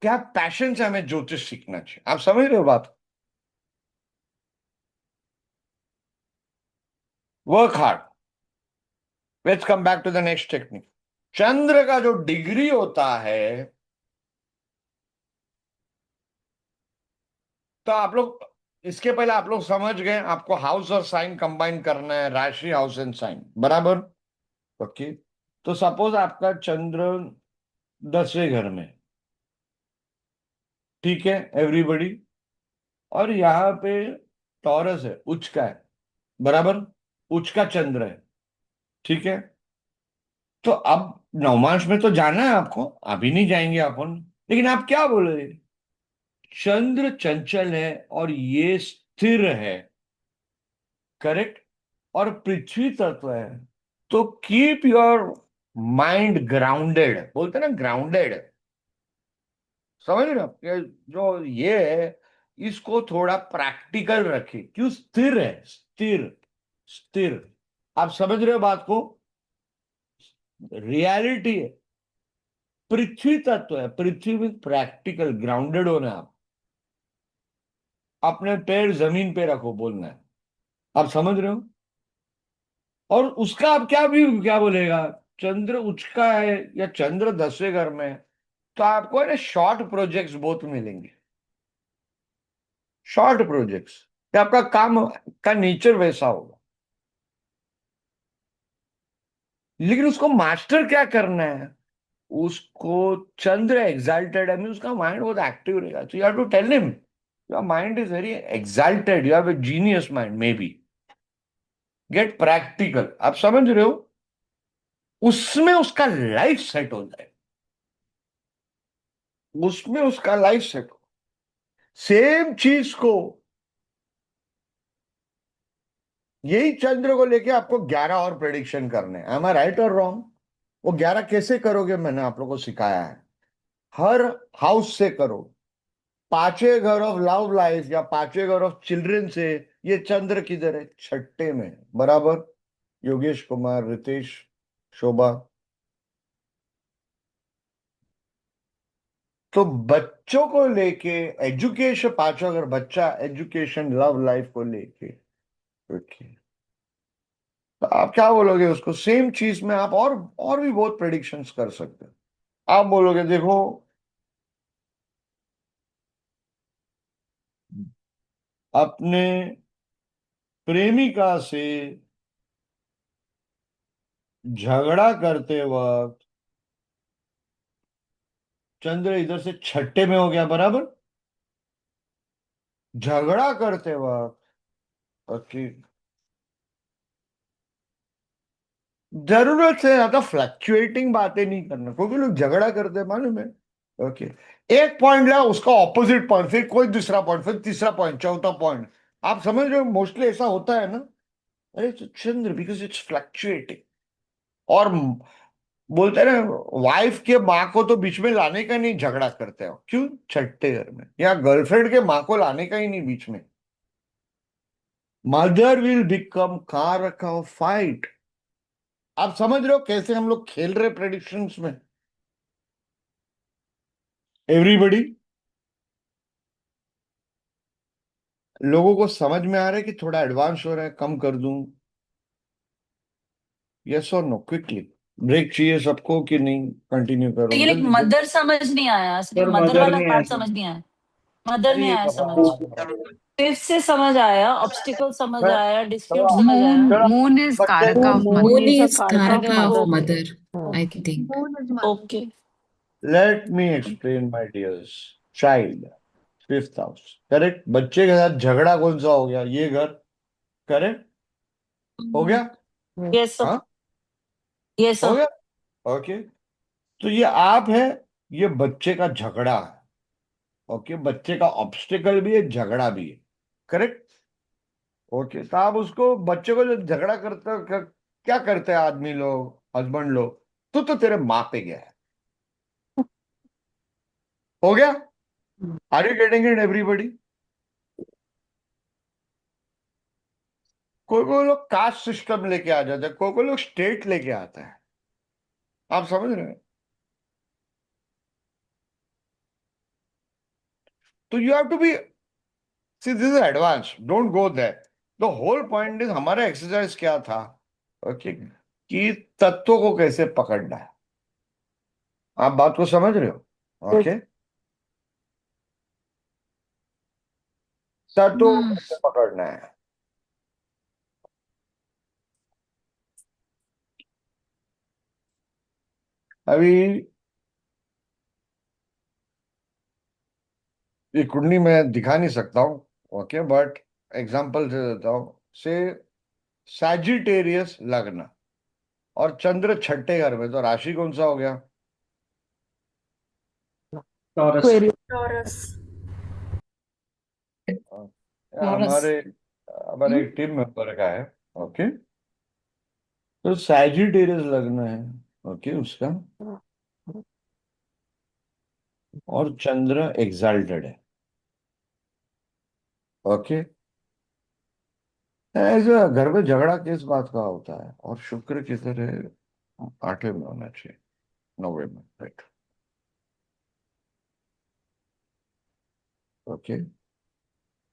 क्या पैशन से हमें ज्योतिष सीखना चाहिए। आप समझ रहे हो बात? Work hard. Let's come back to the next technique. चंद्र का जो डिग्री होता है, तो आप लोग, इसके पहले आप लोग समझ गए आपको हाउस और साइन कंबाइन करना है, राशि, हाउस एंड साइन, बराबर? ओके, तो सपोज आपका चंद्र 10वें घर में, ठीक है एवरीबॉडी, और यहाँ पे टॉरस है, उच्च का है, बराबर? उच्च का चंद्र है, ठीक है। तो अब नवमांश में तो जाना है आपको, अभी नहीं जाएंगे अपन, लेकिन आप क्या बोले? चंद्र चंचल है और ये स्थिर है, करेक्ट? और पृथ्वी तत्व है, तो कीप योर माइंड ग्राउंडेड, बोलते हैं ना ग्राउंडेड, समझ रहे हो? ये जो ये है, इसको थोड़ा प्रैक्टिकल रखे। क्यों स्थिर है? स्थिर, स्थिर। आप समझ रहे हो बात को? रियलिटी है, पृथ्वी तत्व है, पृथ्वी में प्रैक्टिकल ग्राउंडेड होना है। आप अपने पैर जमीन पे रखो, बोलना है। आप समझ रहे हो? और उसका आप क्या व्यू क्या बोलेगा, चंद्र उच्च का है या चंद्र 10वें घर में है, तो आपको है ना शॉर्ट प्रोजेक्ट्स बहुत मिलेंगे, शॉर्ट प्रोजेक्ट्स, आपका काम का नेचर वैसा होगा। लेकिन उसको मास्टर क्या करना है, उसको चंद्र एक्साल्टेड है, उसका माइंड बहुत एक्टिव रहेगा, तो you have to tell him your mind is very exalted, you have a genius mind, maybe get practical, आप समझ रहे हो, उसमें उसका लाइफ सेट हो जाए, उसमें उसका लाइफ सेट हो। सेम चीज को, यही चंद्र को लेके आपको 11 और प्रेडिक्शन करने हैं, एम आई राइट और रॉन्ग? वो 11 कैसे करोगे, मैंने आप लोगों को सिखाया है, हर हाउस से करो, पांचवें घर ऑफ लव लाइफ या पांचवें घर ऑफ चिल्ड्रन से। ये चंद्र किधर है, छठे में, बराबर। योगेश कुमार, रितेश, शोभा, तो बच्चों को लेके एजुकेशन, पांचवा अगर बच्चा एजुकेशन लव लाइफ को लेके, ओके, तो आप क्या बोलोगे उसको, सेम चीज में आप और भी बहुत प्रेडिक्शंस कर सकते हो। आप बोलोगे देखो, अपने प्रेमिका से झगड़ा करते वक्त चंद्र इधर से छठे में हो गया, बराबर। झगड़ा करते वक्त, ओके, जरूरत से ज्यादा फ्लक्चुएटिंग बातें नहीं करना, क्योंकि लोग झगड़ा करते हैं, मालूम है, ओके, एक पॉइंट लिया, उसका ऑपोजिट पॉइंट, फिर कोई दूसरा पॉइंट, फिर तीसरा पॉइंट, चौथा पॉइंट, आप समझ रहे हो, मोस्टली ऐसा होता है ना। अरे तो चंद्र, बिकॉज इट्स फ्लक्चुएटिंग, और बोलते हैं ना, वाइफ के माँ को तो बीच में लाने का नहीं, झगड़ा करते हो क्यों, छठे घर में, या गर्लफ्रेंड के माँ को लाने का ही नहीं बीच में, मदर विल बिकम कार रखा फाइट। आप समझ रहे हो कैसे हम लोग खेल रहे प्रेडिक्शंस में, एवरीबडी, लोगों को समझ में आ रहा है कि थोड़ा एडवांस हो रहा है, कम कर दूं, यस और नो, क्विकली, ब्रेक चाहिए सबको कि नहीं, कंटिन्यू तो करूं, ये लाइक जल्दी जल्दी। मदर समझ नहीं आया, सिर्फ सर मदर मदर वाला नहीं पार्ट आया समझ नहीं आया, मदर नहीं अरे आया समझ। बाबा, फिफ्थ से समझ आया, ऑब्स्टिकल समझ मैं आया, डिस्प्यूट थोड़ा समझ आया। थोड़ा Moon is बच्चे, Karaka of mother. Moon is a is Karaka of Karaka of mother. Okay mother, I okay think. Okay. Let me explain my dears, child, fifth house, correct, बच्चे के साथ झगड़ा कौन सा हो गया, ये घर, करेक्ट, हो गया, यस सर, हाँ, यस हो सर। गया, ओके, तो ये आप है, ये बच्चे का झगड़ा है, ओके, बच्चे का ऑब्स्टिकल भी है, झगड़ा भी है, करेक्ट, ओके, तो आप उसको, बच्चे को जो झगड़ा क्या करते हैं आदमी लोग, हस्बैंड लोग, तो तेरे माँ पे गया है, हो गया, are you getting it everybody? कोई कोई लोग कास्ट सिस्टम लेके आ जाते हैं, कोई कोई लोग स्टेट लेके आता है, आप समझ रहे हैं, तो you have to be, see this is advance, don't go that, the whole point is, हमारा एक्सरसाइज क्या था, ओके, कि तत्वों को कैसे पकड़ना है, आप बात को समझ रहे हो, ओके, तत्वों को कैसे पकड़ना है। अभी ये कुंडली में दिखा नहीं सकता हूं, ओके, बट एग्जांपल दे देता हूं, से सैजिटेरियस लग्न और चंद्र छठे घर में, तो राशि कौन सा हो गया, टॉरस। Aquarius. Taurus. Taurus. हमारे हमारे एक टीम मेंबर का है, ओके, तो सैजिटेरियस लग्न है, ओके, उसका, और चंद्र एग्जाल्टेड है, ओके, ऐसा घर में झगड़ा किस बात का होता है, और शुक्र किधर है, आठवें में होना चाहिए, नौवे में, राइट, ओके,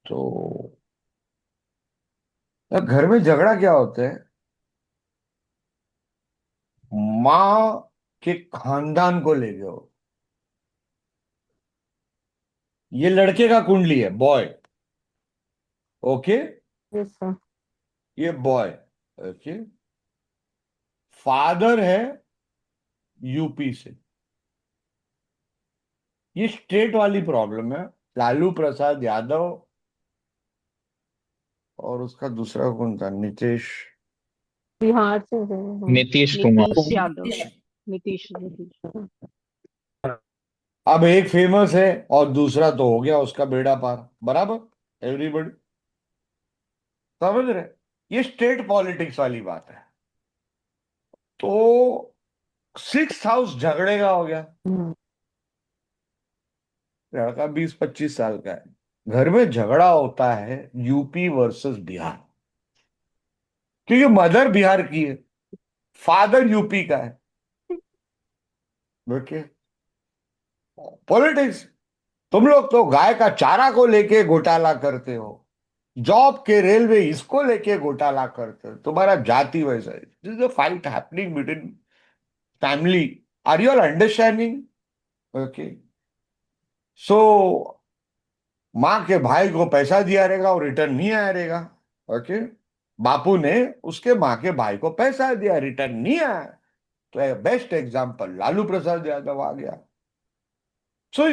तो अब घर में झगड़ा क्या होता है, माँ के खानदान को ले गए हो। ये लड़के का कुंडली है, बॉय। Okay, Yes, sir. ये बॉय। ओके, फादर है यूपी से। ये स्टेट वाली प्रॉब्लम है। लालू प्रसाद यादव और उसका दूसरा कौन था, नीतीश। बिहार से है, हाँ। नीतीश कुमार। नीतीश यादव। नीतीश। अब एक फेमस है और दूसरा तो हो गया उसका बेड़ा पार, बराबर। एवरीबडी समझ रहे? ये स्टेट पॉलिटिक्स वाली बात है। तो 6th हाउस झगड़े का हो गया। हम्म, लड़का 20-25 साल का है, घर में झगड़ा होता है यूपी वर्सेस बिहार, क्योंकि मदर बिहार की है, फादर यूपी का है। Okay, politics. तुम लोग तो गाय का चारा को लेके घोटाला करते हो, जॉब के रेलवे इसको लेके घोटाला करते हो। तुम्हारा जाति वैसा है। This is a fight happening between family. Are you all understanding? Okay, so माँ के भाई को पैसा दिया रहेगा और रिटर्न नहीं आया रहेगा। ओके, बापू ने उसके माँ के भाई को पैसा दिया, रिटर्न नहीं आया। तो बेस्ट एग्जांपल लालू प्रसाद यादव आ गया। So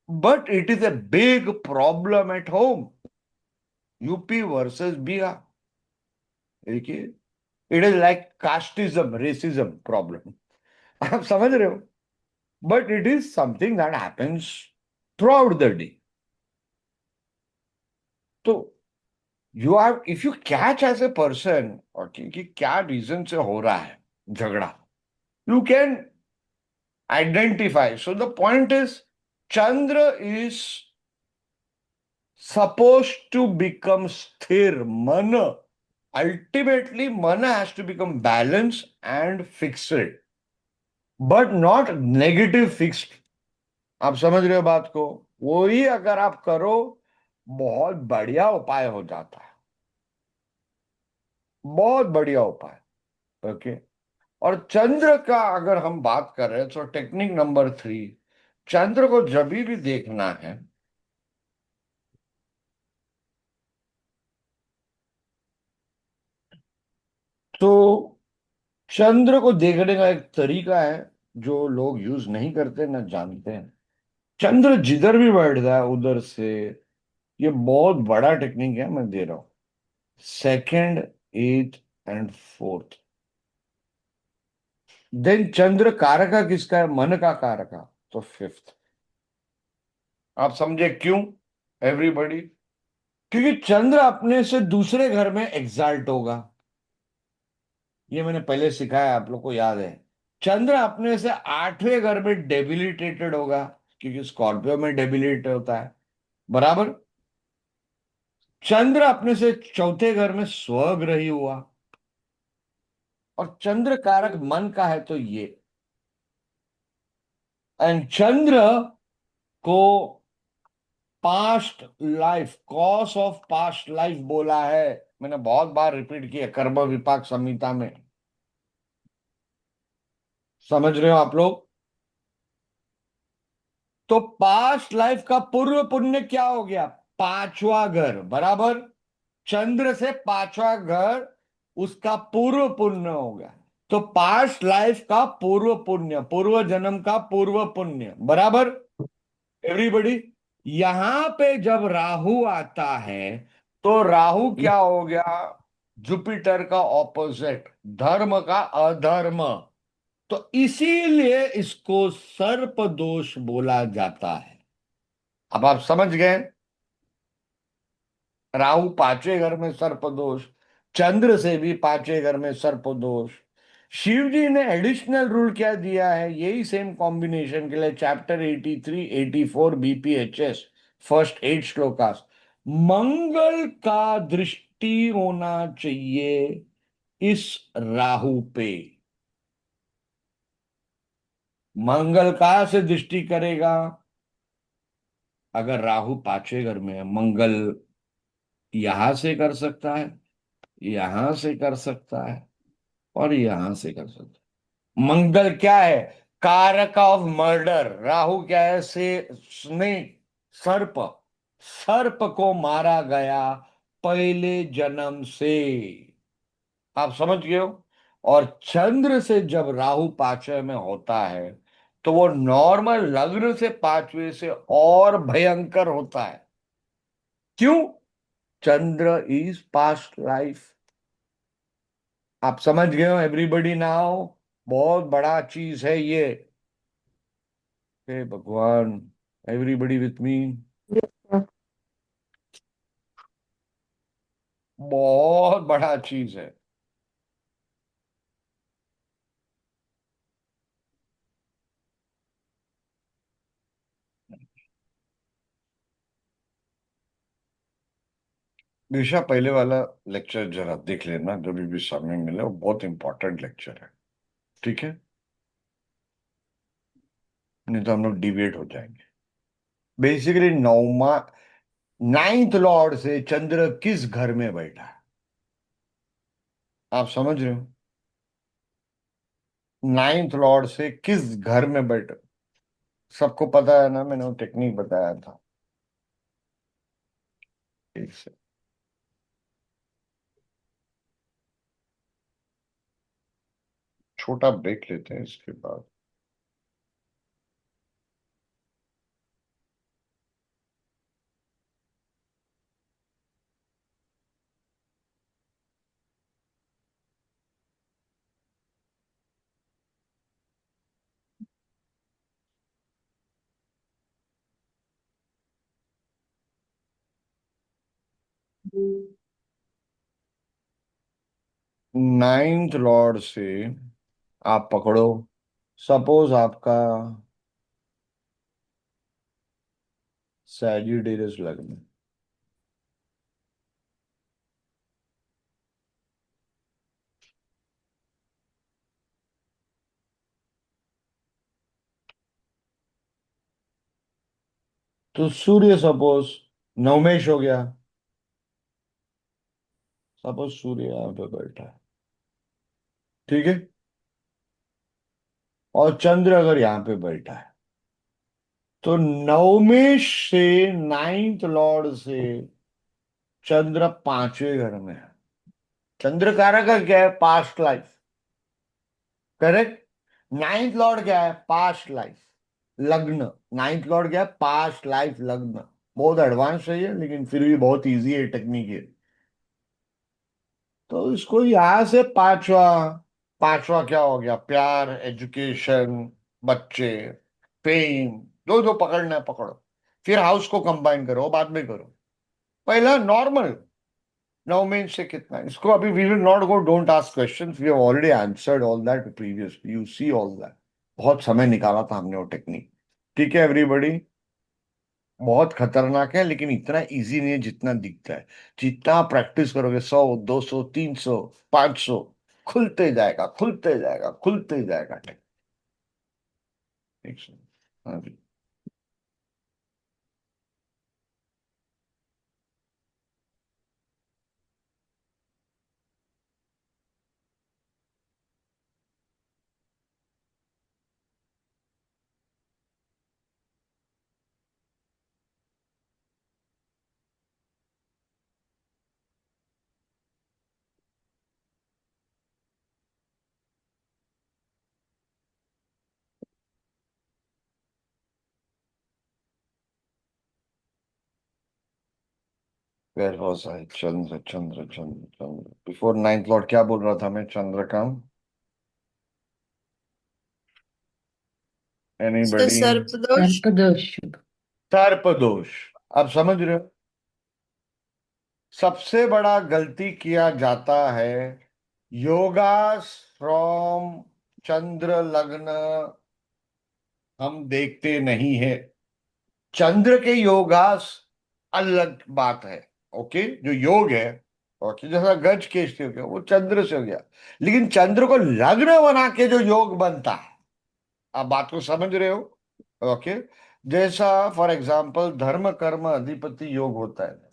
but it is a big problem at home, UP versus Bihar. देखिए, it is like casteism, racism problem. आप समझ रहे हो? But it is something that happens throughout the day. तो you are, if you catch as a person, और कि क्या reason से हो रहा है झगड़ा, you can identify. So the point is, Chandra is supposed to become sthir, मन। Ultimately, मन has to become balanced and fixed, but not negative fixed। आप समझ रहे हो बात को? वही अगर आप करो, बहुत बढ़िया उपाय हो जाता है, बहुत बढ़िया उपाय। ओके, और चंद्र का अगर हम बात कर रहे हैं, तो टेक्निक नंबर 3, चंद्र को जब भी देखना है, तो चंद्र को देखने का एक तरीका है जो लोग यूज नहीं करते ना जानते हैं। चंद्र जिधर भी बैठता है उधर से, ये बहुत बड़ा टेक्निक है, मैं दे रहा हूं। 2nd, 8th and 4th। Then चंद्र कारका किसका है? मन का कारका, तो 5th। आप समझे क्यों एवरीबॉडी? क्योंकि चंद्र अपने से दूसरे घर में एग्जाल्ट होगा। ये मैंने पहले सिखाया, आप लोग को याद है। चंद्र अपने से 8वें घर में डेबिलिटेटेड होगा, क्योंकि स्कॉर्पियो में डेबिलिट होता है, बराबर। चंद्र अपने से चौथे घर में स्वग्रही हुआ, और चंद्र कारक मन का है, तो ये। एंड चंद्र को past life, cause of past life बोला है। मैंने बहुत बार रिपीट किया, कर्म विपाक संहिता में। समझ रहे हो आप लोग? तो पास्ट लाइफ का पूर्व पुण्य क्या हो गया? 5वां घर, बराबर। चंद्र से 5वां घर उसका पूर्व पुण्य हो गया। तो पास्ट लाइफ का पूर्व पुण्य, पूर्व जन्म का पूर्व पुण्य, बराबर एवरीबॉडी। यहां पे जब राहु आता है, तो राहु क्या हो गया? जुपिटर का ऑपोजिट, धर्म का अधर्म। तो इसीलिए इसको सर्प दोष बोला जाता है। अब आप समझ गए, राहु 5वें घर में सर्प दोष, चंद्र से भी 5वें घर में सर्प दोष। शिव जी ने एडिशनल रूल क्या दिया है? यही सेम कॉम्बिनेशन के लिए चैप्टर 83, 84 बीपीएचएस, फर्स्ट 8 श्लोकास। मंगल का दृष्टि होना चाहिए इस राहु पे। मंगल कहां से दृष्टि करेगा? अगर राहु 5वें घर में है, मंगल यहां से कर सकता है, यहां से कर सकता है, और यहां से कर सकता है। मंगल क्या है? कारक ऑफ मर्डर। राहु क्या है? से स्नेक, सर्प। सर्प को मारा गया पहले जन्म से। आप समझ गए हो? और चंद्र से जब राहु पांचवें में होता है तो वो नॉर्मल लग्न से पांचवें से और भयंकर होता है। क्यों? चंद्र इज पास्ट लाइफ। आप समझ गए हो एवरीबडी नाउ? बहुत बड़ा चीज है ये। हे भगवान, everybody with me. Yes, sir. बहुत बड़ा चीज है। दिशा, पहले वाला लेक्चर जरा देख लेना जब भी समय मिले, वो बहुत इंपॉर्टेंट लेक्चर है। ठीक है? नहीं तो हम लोग डिबेट हो जाएंगे। बेसिकली नौमा, नाइन्थ लॉर्ड से चंद्र किस घर में बैठा है? आप समझ रहे हो? नाइन्थ लॉर्ड से किस घर में बैठा? सबको पता है ना, मैंने वो टेक्निक बताया था। एक से छोटा ब्रेक लेते हैं इसके बाद। नाइन्थ लॉर्ड से आप पकड़ो, सपोज आपका सैजिटेरियस लग्न। तो सूर्य सपोज नवमेश हो गया। सपोज सूर्य यहां पे बैठा है, ठीक है? और चंद्र अगर यहां पे बैठा है तो नवमेश से नाइन्थ लॉर्ड से चंद्र पांचवें घर में है। चंद्र कारक का क्या है? Past life. Correct? Ninth lord क्या है? पास्ट लाइफ लग्न। नाइन्थ लॉर्ड क्या है? पास्ट लाइफ लग्न। बहुत एडवांस है ये, लेकिन फिर भी बहुत इजी है टेक्निक है। तो इसको यहां से पांचवा, पांचवा क्या हो गया? प्यार, एजुकेशन, बच्चे, फेम। जो जो पकड़ना है पकड़ो, फिर हाउस को कंबाइन करो, बाद में करो। पहला नॉर्मल नौ से कितना है? इसको अभी we will not go, don't ask questions, we have already answered all that previous, you see all that. बहुत समय निकाला था हमने वो टेक्निक। ठीक है एवरीबॉडी? बहुत खतरनाक है, लेकिन इतना इजी नहीं है जितना दिखता है। जितना प्रैक्टिस करोगे, 100, 200, 300, 500, खुलते जाएगा, खुलते जाएगा, खुलते जाएगा। ठीक है? हाँ जी। Where was I? Chandra Chandra Chandra Chandra before ninth lord क्या बोल रहा था मैं? चंद्र का Sir, एनीबडी? Sarpadosh. सर्पदोष। सर्प दोष। अब समझ रहे हो? सबसे बड़ा गलती किया जाता है योगास फ्रॉम चंद्र लग्न, हम देखते नहीं है। चंद्र के योगास अलग बात है। ओके? जो योग है, ओके, जैसा गज केश हो गया, वो चंद्र से हो गया। लेकिन चंद्र को लग्न बना के जो योग बनता है, आप बात को समझ रहे हो? ओके? जैसा फॉर एग्जाम्पल धर्म कर्म अधिपति योग होता है।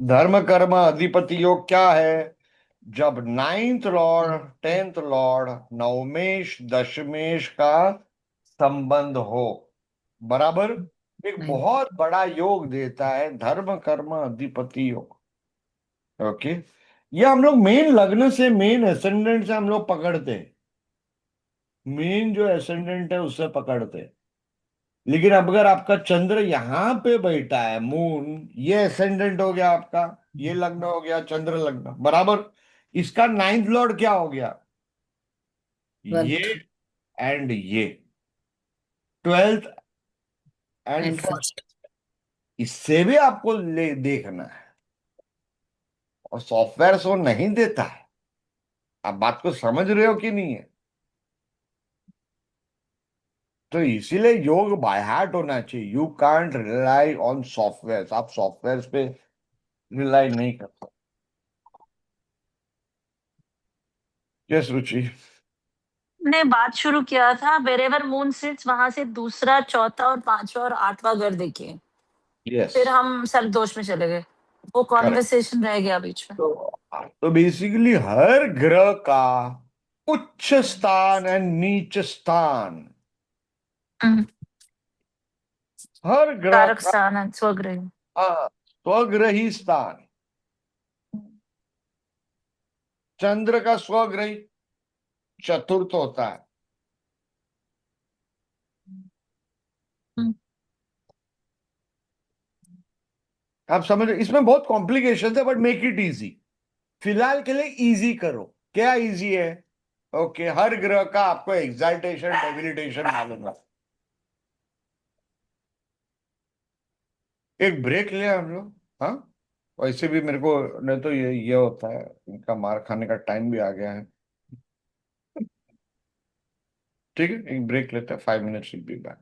धर्म कर्म अधिपति योग क्या है? जब नाइन्थ लॉर्ड, टेंथ लॉर्ड, नवमेश, दशमेश का संबंध हो, बराबर, एक बहुत बड़ा योग देता है धर्म कर्म अधिपति योग। ओके, ये हम लोग मेन लग्न से, मेन एसेंडेंट से हम लोग पकड़ते हैं, मेन जो एसेंडेंट है उससे पकड़ते हैं। लेकिन अब अगर आपका चंद्र यहां पे बैठा है, मून, ये एसेंडेंट हो गया आपका, ये लग्न हो गया चंद्र लग्न, बराबर। इसका नाइन्थ लॉर्ड क्या हो गया, ये एंड ये, twelfth and And first, first. इससे भी आपको ले देखना है, और सॉफ्टवेयर सो नहीं देता है। आप बात को समझ रहे हो कि नहीं है? तो इसीलिए योग बाय हार्ट होना चाहिए। You can't rely on software, आप सॉफ्टवेयर पे रिलाई नहीं कर सकते। यस रुचि। ने बात शुरू किया था वेरेवर मून सिट्स, वहां से दूसरा, चौथा और पांचवा और आठवां घर देखिए, यस, फिर हम सर्वदोष में चले गए, वो कॉन्वर्सेशन रह गया बीच में। तो बेसिकली हर ग्रह का उच्च स्थान एंड नीच स्थान, हम्म, हर ग्रह कारक का, स्थान है स्वग्रही। स्वग्रही स्थान, चंद्र का स्वग्रही चतुर्थ होता है। हम्म, आप समझ रहे, इसमें बहुत कॉम्प्लिकेशन है, बट मेक इट इजी। फिलहाल के लिए इजी करो। क्या इजी है? ओके, हर ग्रह का आपको एक्साइटेशन डेबिलिटेशन मालूम है। एक ब्रेक ले हम लोग, हाँ? वैसे भी मेरे को, नहीं तो ये होता है, इनका मार खाने का टाइम भी आ गया है। ठीक है, एक ब्रेक लेते हैं, 5 मिनट्स, विल बी बैक।